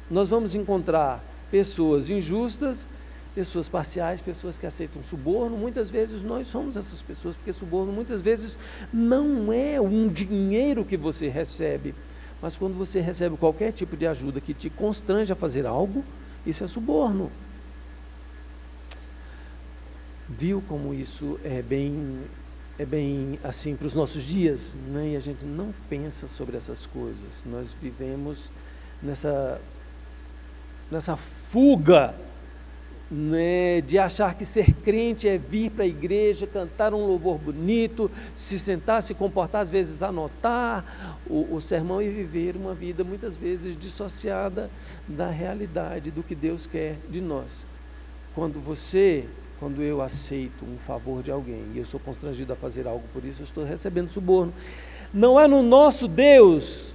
A: Nós vamos encontrar pessoas injustas, pessoas parciais, pessoas que aceitam suborno. Muitas vezes nós somos essas pessoas, porque suborno muitas vezes não é um dinheiro que você recebe, mas quando você recebe qualquer tipo de ajuda que te constrange a fazer algo, isso é suborno. Viu como isso é bem assim para os nossos dias, né? E a gente não pensa sobre essas coisas. Nós vivemos nessa fuga, né, de achar que ser crente é vir para a igreja, cantar um louvor bonito, se sentar, se comportar, às vezes anotar o sermão e viver uma vida muitas vezes dissociada da realidade do que Deus quer de nós. Quando eu aceito um favor de alguém e eu sou constrangido a fazer algo por isso, eu estou recebendo suborno. Não há no nosso Deus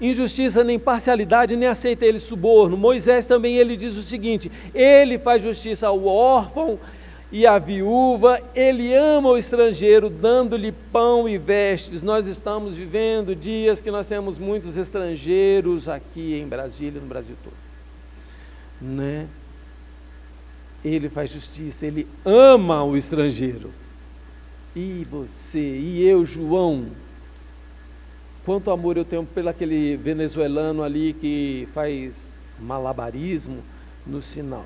A: injustiça nem parcialidade, nem aceita ele suborno. Moisés também, ele diz o seguinte: ele faz justiça ao órfão e à viúva, ele ama o estrangeiro, dando-lhe pão e vestes. Nós estamos vivendo dias que nós temos muitos estrangeiros aqui em Brasília, no Brasil todo, né? Ele faz justiça, ele ama o estrangeiro. E você, e eu, João, quanto amor eu tenho pelo aquele venezuelano ali que faz malabarismo no sinal.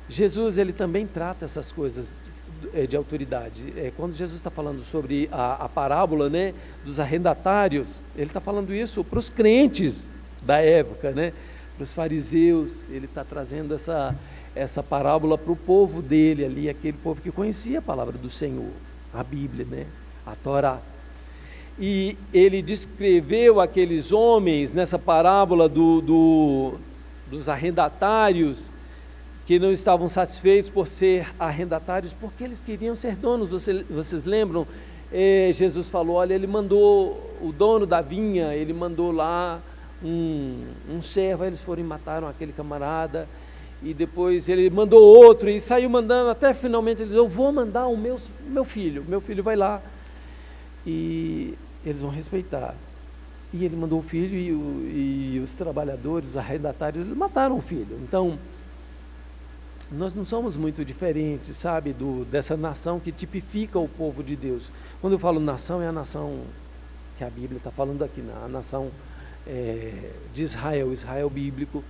A: Jesus, ele também trata essas coisas de autoridade. Quando Jesus está falando sobre a parábola, né, dos arrendatários, ele está falando isso para os crentes da época, né, para os fariseus. Ele está trazendo essa parábola para o povo dele ali, aquele povo que conhecia a palavra do Senhor, a Bíblia, né? A Torá. E ele descreveu aqueles homens nessa parábola dos arrendatários, que não estavam satisfeitos por ser arrendatários, porque eles queriam ser donos. Vocês lembram? Jesus falou, olha, ele mandou o dono da vinha, ele mandou lá um servo, eles foram e mataram aquele camarada, e depois ele mandou outro, e saiu mandando, até finalmente ele disse: eu vou mandar o meu filho vai lá, e eles vão respeitar. E ele mandou o filho, e os trabalhadores, os arrendatários, eles mataram o filho. Então, nós não somos muito diferentes, sabe, dessa nação que tipifica o povo de Deus. Quando eu falo nação, é a nação que a Bíblia está falando aqui, a nação de Israel, Israel bíblico.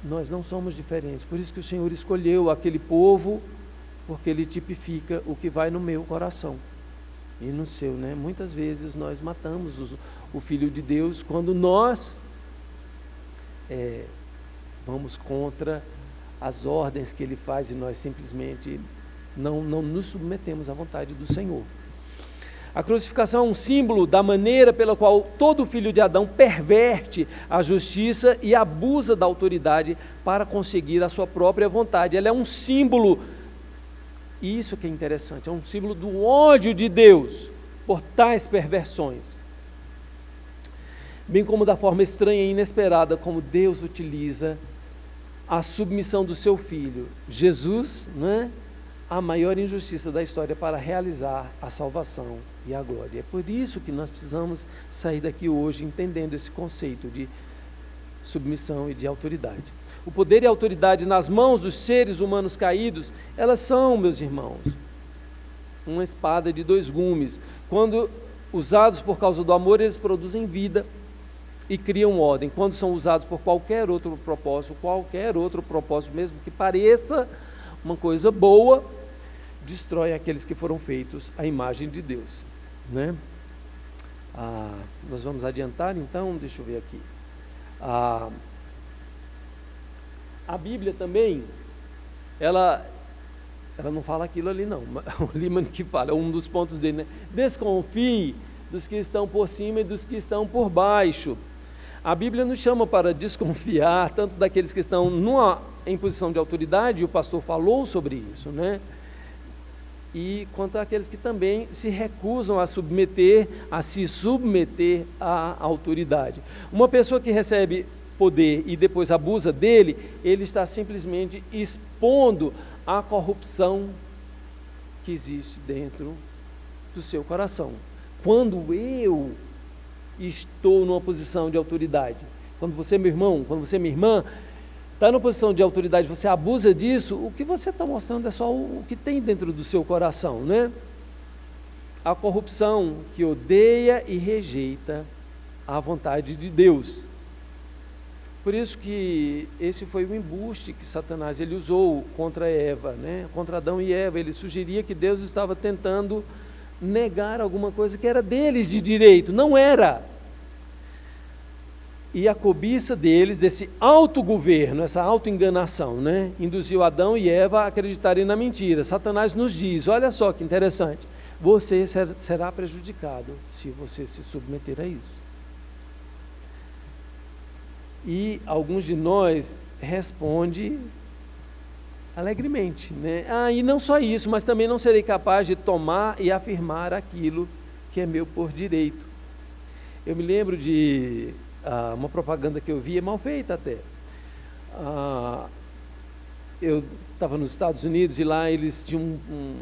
A: Nós não somos diferentes, por isso que o Senhor escolheu aquele povo, porque ele tipifica o que vai no meu coração e no seu, né? Muitas vezes nós matamos o Filho de Deus quando nós vamos contra as ordens que ele faz, e nós simplesmente não nos submetemos à vontade do Senhor. A crucificação é um símbolo da maneira pela qual todo filho de Adão perverte a justiça e abusa da autoridade para conseguir a sua própria vontade. Ela é um símbolo, e isso que é interessante, é um símbolo do ódio de Deus por tais perversões. Bem como da forma estranha e inesperada como Deus utiliza a submissão do seu Filho, Jesus, né? A maior injustiça da história para realizar a salvação e a glória. É por isso que nós precisamos sair daqui hoje entendendo esse conceito de submissão e de autoridade. O poder e a autoridade nas mãos dos seres humanos caídos, elas são, meus irmãos, uma espada de dois gumes. Quando usados por causa do amor, eles produzem vida e criam ordem. Quando são usados por qualquer outro propósito, mesmo que pareça uma coisa boa, destrói aqueles que foram feitos à imagem de Deus, né? Nós vamos adiantar então, deixa eu ver aqui. A Bíblia também, ela não fala aquilo ali não, o Liman que fala, é um dos pontos dele, né? Desconfie dos que estão por cima e dos que estão por baixo. A Bíblia nos chama para desconfiar tanto daqueles que estão em posição de autoridade, e o pastor falou sobre isso, né? E quanto àqueles que também se recusam a se submeter à autoridade. Uma pessoa que recebe poder e depois abusa dele, ele está simplesmente expondo a corrupção que existe dentro do seu coração. Quando eu estou numa posição de autoridade, quando você, meu irmão, quando você, minha irmã, está numa posição de autoridade, você abusa disso, o que você está mostrando é só o que tem dentro do seu coração, né? A corrupção que odeia e rejeita a vontade de Deus. Por isso que esse foi o embuste que Satanás ele usou contra Eva, né? Contra Adão e Eva. Ele sugeria que Deus estava tentando negar alguma coisa que era deles de direito, não era. E a cobiça deles, desse autogoverno, essa autoenganação, né? Induziu Adão e Eva a acreditarem na mentira. Satanás nos diz, olha só que interessante, você será prejudicado se você se submeter a isso. E alguns de nós respondem alegremente, né? E não só isso, mas também não serei capaz de tomar e afirmar aquilo que é meu por direito. Eu me lembro de uma propaganda que eu vi, mal feita até. Eu estava nos Estados Unidos e lá eles tinham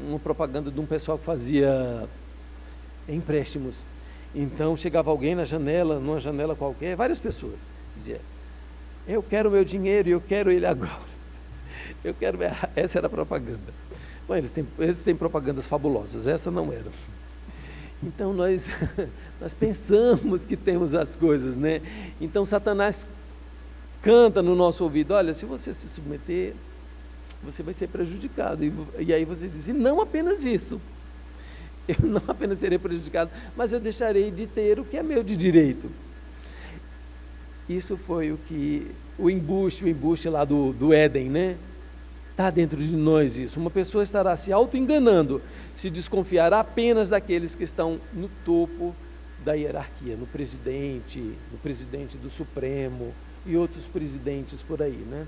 A: uma propaganda de um pessoal que fazia empréstimos. Então chegava alguém na janela, numa janela qualquer, várias pessoas, dizia, eu quero meu dinheiro e eu quero ele agora. Essa era a propaganda. Bom, eles têm propagandas fabulosas, essa não era. Então nós pensamos que temos as coisas, né? Então Satanás canta no nosso ouvido, olha, se você se submeter, você vai ser prejudicado. E aí você diz, e não apenas isso, eu não apenas serei prejudicado, mas eu deixarei de ter o que é meu de direito. Isso foi o embuste lá do Éden, né? Está dentro de nós isso. Uma pessoa estará se auto-enganando se desconfiar apenas daqueles que estão no topo da hierarquia, no presidente do Supremo e outros presidentes por aí, né?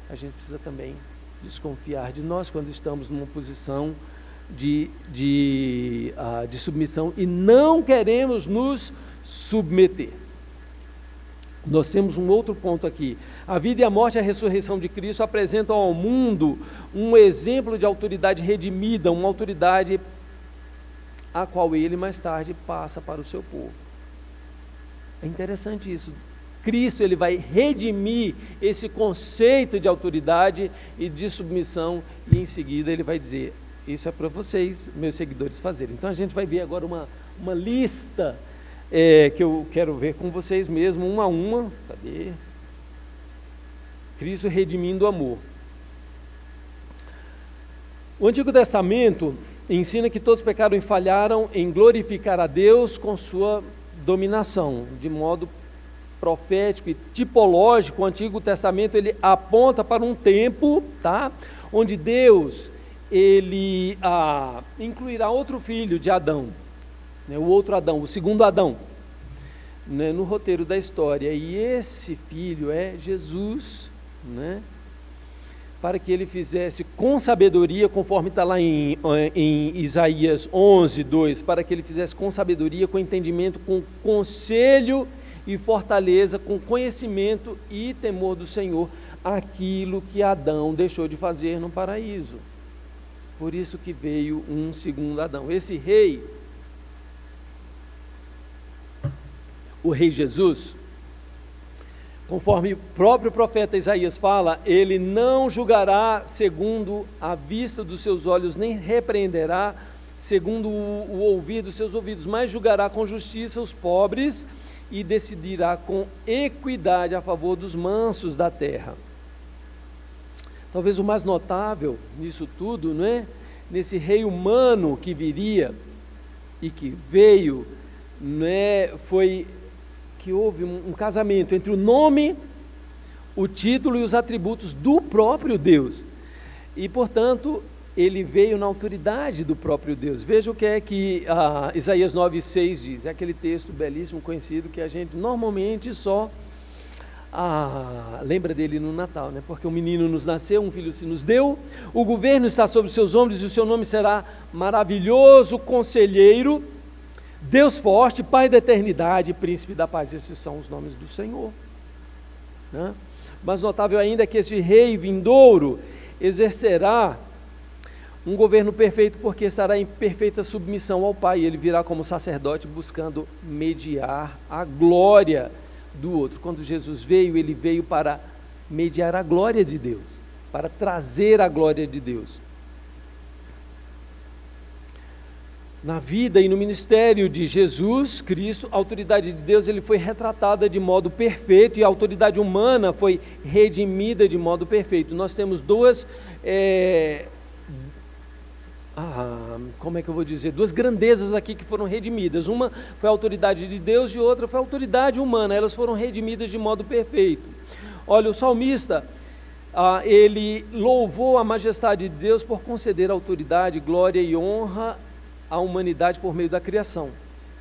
A: A gente precisa também desconfiar de nós quando estamos numa posição de submissão e não queremos nos submeter. Nós temos um outro ponto aqui. A vida e a morte e a ressurreição de Cristo apresentam ao mundo um exemplo de autoridade redimida, uma autoridade a qual ele mais tarde passa para o seu povo. É interessante isso. Cristo ele vai redimir esse conceito de autoridade e de submissão e em seguida ele vai dizer, isso é para vocês, meus seguidores, fazerem. Então a gente vai ver agora uma lista que eu quero ver com vocês mesmo, uma a uma. Cadê? Cristo redimindo o amor. O Antigo Testamento ensina que todos pecaram e falharam em glorificar a Deus com sua dominação. De modo profético e tipológico, o Antigo Testamento ele aponta para um tempo, tá? Onde Deus ele incluirá outro filho de Adão, né? O outro Adão, o segundo Adão, né? No roteiro da história. E esse filho é Jesus, né? Para que ele fizesse com sabedoria, conforme está lá em Isaías 11, 2, para que ele fizesse com sabedoria, com entendimento, com conselho e fortaleza, com conhecimento e temor do Senhor, aquilo que Adão deixou de fazer no paraíso. Por isso que veio um segundo Adão. Esse rei, o rei Jesus, conforme o próprio profeta Isaías fala, ele não julgará segundo a vista dos seus olhos, nem repreenderá segundo o ouvir dos seus ouvidos, mas julgará com justiça os pobres e decidirá com equidade a favor dos mansos da terra. Talvez o mais notável nisso tudo, não é? Nesse rei humano que viria e que veio, não é? Foi que houve um casamento entre o nome, o título e os atributos do próprio Deus. E, portanto, ele veio na autoridade do próprio Deus. Veja o que é que Isaías 9,6 diz. É aquele texto belíssimo, conhecido, que a gente normalmente só lembra dele no Natal, né? Porque um menino nos nasceu, um filho se nos deu, o governo está sobre os seus ombros e o seu nome será Maravilhoso Conselheiro, Deus Forte, Pai da Eternidade, Príncipe da Paz. Esses são os nomes do Senhor, né? Mas notável ainda é que este rei vindouro exercerá um governo perfeito, porque estará em perfeita submissão ao Pai. Ele virá como sacerdote buscando mediar a glória do outro. Quando Jesus veio, ele veio para mediar a glória de Deus, para trazer a glória de Deus. Na vida e no ministério de Jesus Cristo, a autoridade de Deus ele foi retratada de modo perfeito e a autoridade humana foi redimida de modo perfeito. Nós temos duas duas grandezas aqui que foram redimidas. Uma foi a autoridade de Deus e outra foi a autoridade humana. Elas foram redimidas de modo perfeito. Olha, o salmista, ele louvou a majestade de Deus por conceder autoridade, glória e honra à humanidade por meio da criação.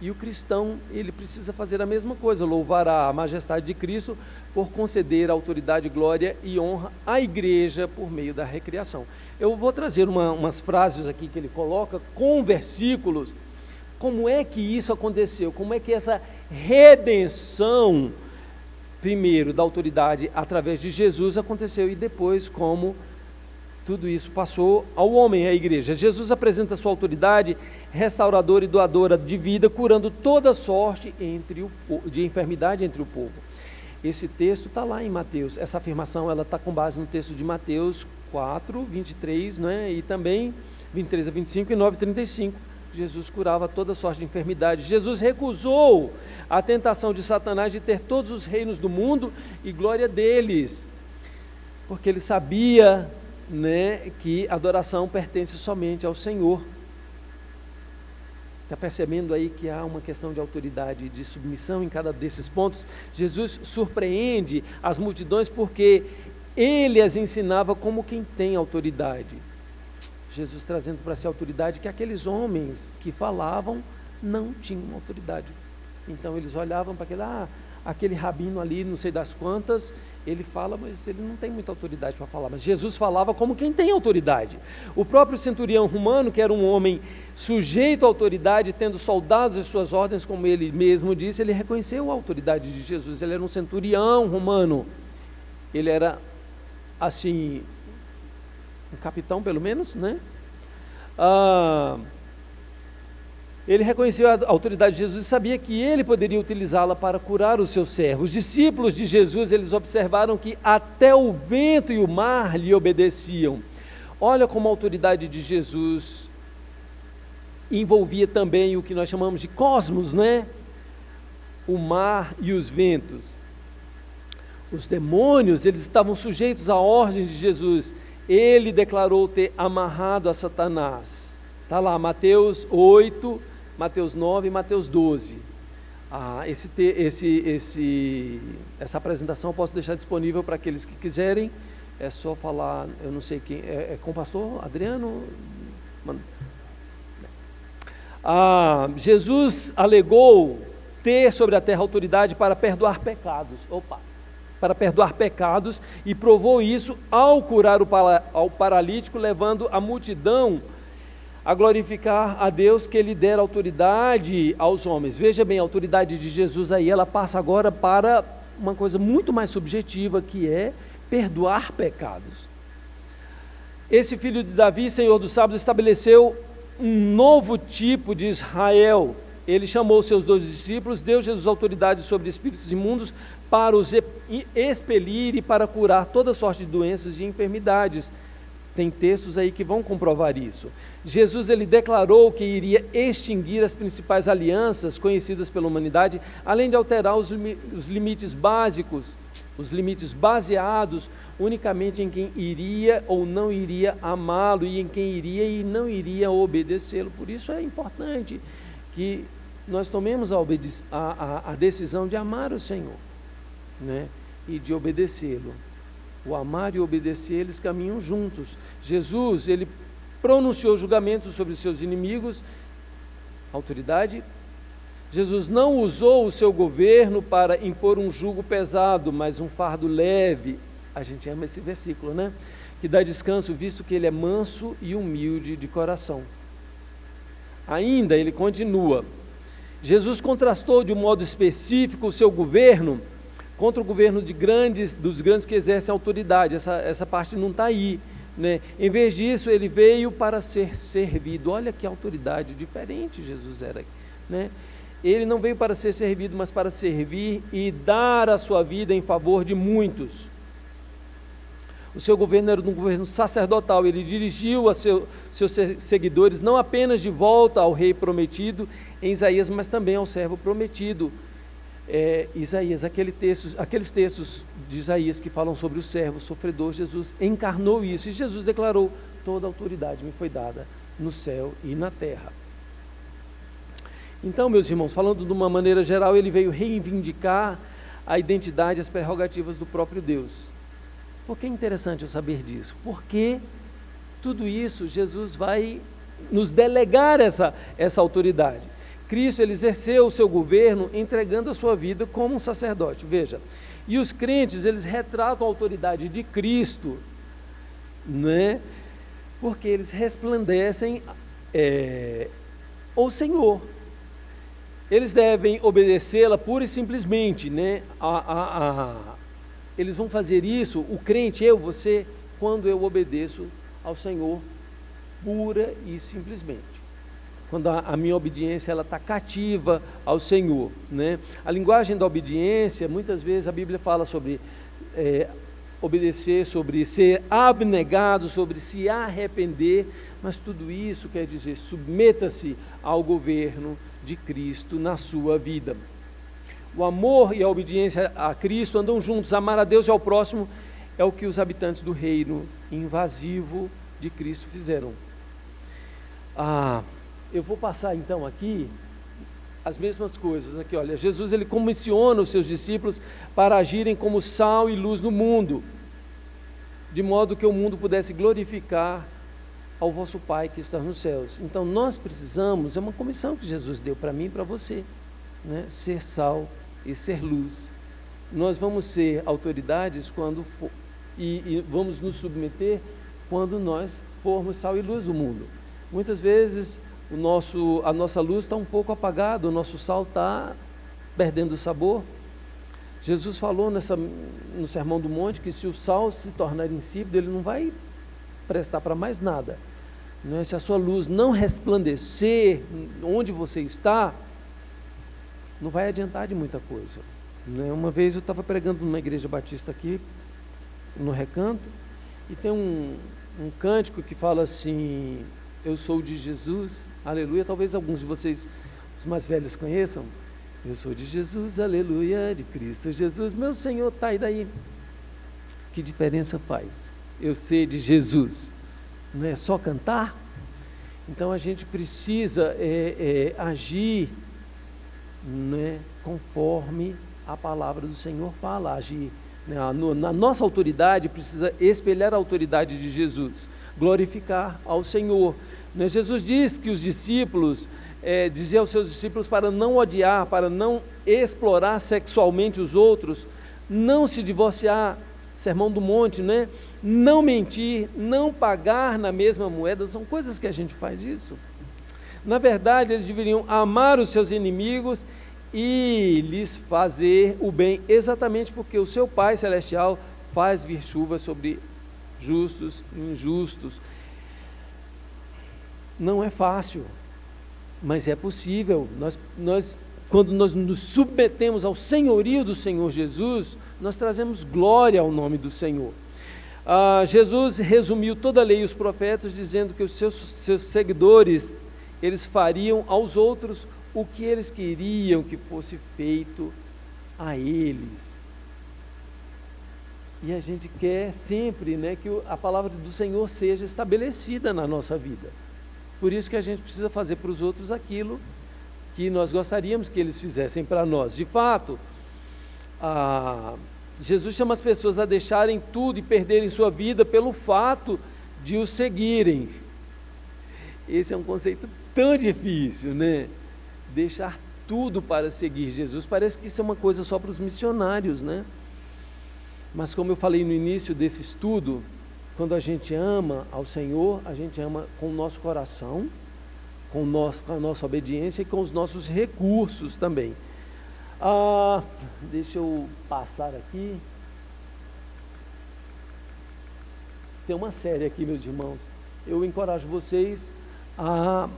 A: E o cristão, ele precisa fazer a mesma coisa, louvar a majestade de Cristo por conceder autoridade, glória e honra à igreja por meio da recriação. Eu vou trazer umas frases aqui que ele coloca com versículos. Como é que isso aconteceu? Como é que essa redenção, primeiro da autoridade através de Jesus aconteceu e depois como tudo isso passou ao homem, à igreja. Jesus apresenta sua autoridade restauradora e doadora de vida, curando toda sorte de enfermidade entre o povo. Esse texto está lá em Mateus. Essa afirmação ela está com base no texto de Mateus 4, 23, né? E também 23 a 25 e 9 a 35. Jesus curava toda sorte de enfermidade. Jesus recusou a tentação de Satanás de ter todos os reinos do mundo e glória deles, porque ele sabia, né, que a adoração pertence somente ao Senhor. Está percebendo aí que há uma questão de autoridade, de submissão em cada desses pontos? Jesus surpreende as multidões porque ele as ensinava como quem tem autoridade. Jesus trazendo para si a autoridade que aqueles homens que falavam não tinham autoridade. Então eles olhavam para aquele rabino ali, não sei das quantas, ele fala, mas ele não tem muita autoridade para falar. Mas Jesus falava como quem tem autoridade. O próprio centurião romano, que era um homem sujeito à autoridade, tendo soldados às suas ordens, como ele mesmo disse, ele reconheceu a autoridade de Jesus. Ele era um centurião romano. Ele era, assim, um capitão pelo menos, né? Ele reconheceu a autoridade de Jesus e sabia que ele poderia utilizá-la para curar os seus servos. Os discípulos de Jesus, eles observaram que até o vento e o mar lhe obedeciam. Olha como a autoridade de Jesus envolvia também o que nós chamamos de cosmos, né? O mar e os ventos. Os demônios, eles estavam sujeitos à ordem de Jesus. Ele declarou ter amarrado a Satanás. Está lá, Mateus 8, Mateus 9 e Mateus 12. Essa apresentação eu posso deixar disponível para aqueles que quiserem. É só falar, eu não sei quem, é com o pastor Adriano? Jesus alegou ter sobre a terra autoridade para perdoar pecados. Para perdoar pecados, e provou isso ao curar ao paralítico, levando a multidão a glorificar a Deus que lhe dera autoridade aos homens. Veja bem, a autoridade de Jesus aí, ela passa agora para uma coisa muito mais subjetiva, que é perdoar pecados. Esse filho de Davi, Senhor dos sábados, estabeleceu um novo tipo de Israel. Ele chamou seus 12 discípulos, deu Jesus autoridade sobre espíritos imundos para os expelir e para curar toda sorte de doenças e enfermidades. Tem textos aí que vão comprovar isso. Jesus, ele declarou que iria extinguir as principais alianças conhecidas pela humanidade, além de alterar os limites básicos, os limites baseados unicamente em quem iria ou não iria amá-lo e em quem iria e não iria obedecê-lo. Por isso é importante que nós tomemos a decisão de amar o Senhor, né? E de obedecê-lo. O amar e obedecer, eles caminham juntos. Jesus, ele pronunciou julgamento sobre os seus inimigos, autoridade. Jesus não usou o seu governo para impor um jugo pesado, mas um fardo leve. A gente ama esse versículo, né? Que dá descanso, visto que ele é manso e humilde de coração. Ainda ele continua. Jesus contrastou de um modo específico o seu governo contra o governo dos grandes que exercem autoridade. Essa parte não está aí, né? Em vez disso, ele veio para ser servido. Olha que autoridade diferente Jesus era, né? Ele não veio para ser servido, mas para servir e dar a sua vida em favor de muitos. O seu governo era um governo sacerdotal. Ele dirigiu a seus seguidores não apenas de volta ao rei prometido em Isaías, mas também ao servo prometido. Isaías, aqueles textos de Isaías que falam sobre o servo sofredor, Jesus encarnou isso. E Jesus declarou: toda autoridade me foi dada no céu e na terra. Então, meus irmãos, falando de uma maneira geral, ele veio reivindicar a identidade e as prerrogativas do próprio Deus. Por que é interessante eu saber disso? Porque tudo isso Jesus vai nos delegar essa autoridade. Cristo, ele exerceu o seu governo entregando a sua vida como um sacerdote. Veja, e os crentes, eles retratam a autoridade de Cristo, né? Porque eles resplandecem ao Senhor. Eles devem obedecê-la pura e simplesmente, né? Eles vão fazer isso, o crente, você, quando eu obedeço ao Senhor pura e simplesmente. Quando a minha obediência está cativa ao Senhor, né? A linguagem da obediência, muitas vezes a Bíblia fala sobre obedecer, sobre ser abnegado, sobre se arrepender, mas tudo isso quer dizer, submeta-se ao governo de Cristo na sua vida. O amor e a obediência a Cristo andam juntos. Amar a Deus e ao próximo é o que os habitantes do reino invasivo de Cristo fizeram. Eu vou passar então aqui as mesmas coisas. Aqui, olha, Jesus, ele comissiona os seus discípulos para agirem como sal e luz no mundo, de modo que o mundo pudesse glorificar ao vosso Pai que está nos céus. Então nós precisamos, é uma comissão que Jesus deu para mim e para você, né? Ser sal e ser luz. Nós vamos ser autoridades quando e vamos nos submeter quando nós formos sal e luz do mundo. Muitas vezes a nossa luz está um pouco apagada, o nosso sal está perdendo o sabor. Jesus falou no Sermão do Monte que se o sal se tornar insípido, ele não vai prestar para mais nada, né? Se a sua luz não resplandecer onde você está, não vai adiantar de muita coisa, né? Uma vez eu estava pregando numa igreja batista aqui no Recanto, e tem um cântico que fala assim: eu sou de Jesus, aleluia. Talvez alguns de vocês, os mais velhos, conheçam. Eu sou de Jesus, aleluia, de Cristo Jesus, meu Senhor. Tá, e daí? Que diferença faz eu ser de Jesus? Não é só cantar? Então a gente precisa agir, né, conforme a palavra do Senhor fala, agir, né, na nossa autoridade precisa espelhar a autoridade de Jesus, glorificar ao Senhor, né? Jesus diz que os discípulos, dizia aos seus discípulos para não odiar, para não explorar sexualmente os outros, não se divorciar, Sermão do Monte, né? Não mentir, não pagar na mesma moeda, são coisas que a gente faz isso. Na verdade, eles deveriam amar os seus inimigos e lhes fazer o bem, exatamente porque o seu Pai Celestial faz vir chuva sobre justos e injustos. Não é fácil, mas é possível. Quando nós nos submetemos ao senhorio do Senhor Jesus, nós trazemos glória ao nome do Senhor. Jesus resumiu toda a lei e os profetas dizendo que os seus seguidores, eles fariam aos outros o que eles queriam que fosse feito a eles. E a gente quer sempre, né, que a palavra do Senhor seja estabelecida na nossa vida. Por isso que a gente precisa fazer para os outros aquilo que nós gostaríamos que eles fizessem para nós. De fato, Jesus chama as pessoas a deixarem tudo e perderem sua vida pelo fato de o seguirem. Esse é um conceito tão difícil, né? Deixar tudo para seguir Jesus, parece que isso é uma coisa só para os missionários, né? Mas como eu falei no início desse estudo, quando a gente ama ao Senhor, a gente ama com o nosso coração, com a nossa obediência e com os nossos recursos também. Deixa eu passar aqui. Tem uma série aqui, meus irmãos. Eu encorajo vocês a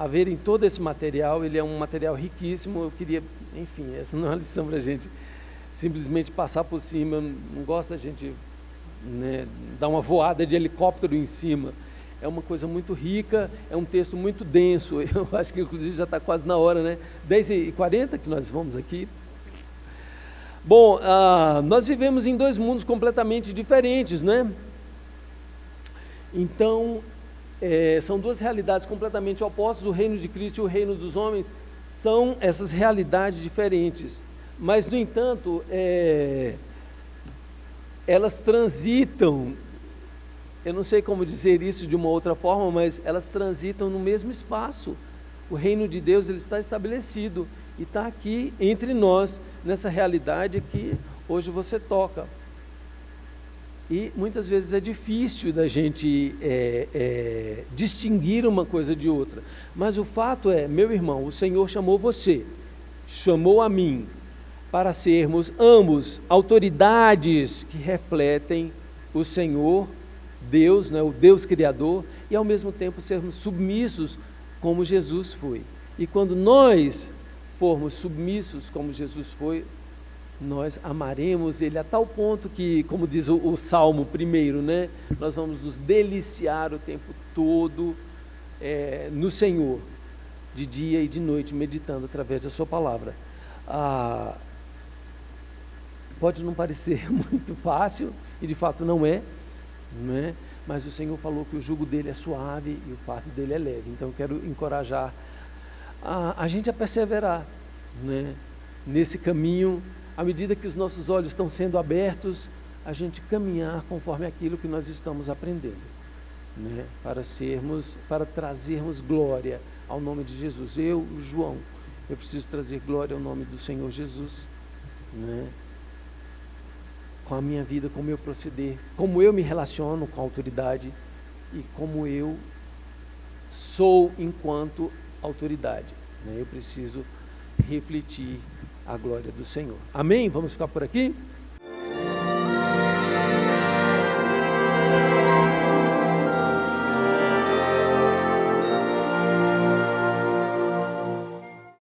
A: verem todo esse material. Ele é um material riquíssimo. Eu queria, enfim, essa não é uma lição para a gente simplesmente passar por cima. Eu não gosto da gente, né, dar uma voada de helicóptero em cima. É uma coisa muito rica, é um texto muito denso. Eu acho que inclusive já está quase na hora, né? 10h40 que nós vamos aqui. Bom, nós vivemos em dois mundos completamente diferentes, né? Então, são duas realidades completamente opostas. O reino de Cristo e o reino dos homens são essas realidades diferentes. Mas, no entanto, elas transitam, eu não sei como dizer isso de uma outra forma, mas elas transitam no mesmo espaço. O reino de Deus, ele está estabelecido e está aqui entre nós, nessa realidade que hoje você toca. E muitas vezes é difícil da gente distinguir uma coisa de outra. Mas o fato é, meu irmão, o Senhor chamou você, chamou a mim, para sermos ambos autoridades que refletem o Senhor, Deus, né, o Deus Criador, e ao mesmo tempo sermos submissos como Jesus foi. E quando nós formos submissos como Jesus foi, nós amaremos Ele a tal ponto que, como diz o Salmo primeiro, né, nós vamos nos deliciar o tempo todo no Senhor, de dia e de noite, meditando através da sua palavra. Pode não parecer muito fácil, e de fato não é, né? Mas o Senhor falou que o jugo dele é suave e o fardo dele é leve. Então eu quero encorajar a gente a perseverar, né, nesse caminho, à medida que os nossos olhos estão sendo abertos, a gente caminhar conforme aquilo que nós estamos aprendendo, né, para trazermos glória ao nome de Jesus. Eu, João, eu preciso trazer glória ao nome do Senhor Jesus, né, com a minha vida, com o meu proceder, como eu me relaciono com a autoridade e como eu sou enquanto autoridade, né? Eu preciso refletir a glória do Senhor. Amém? Vamos ficar por aqui?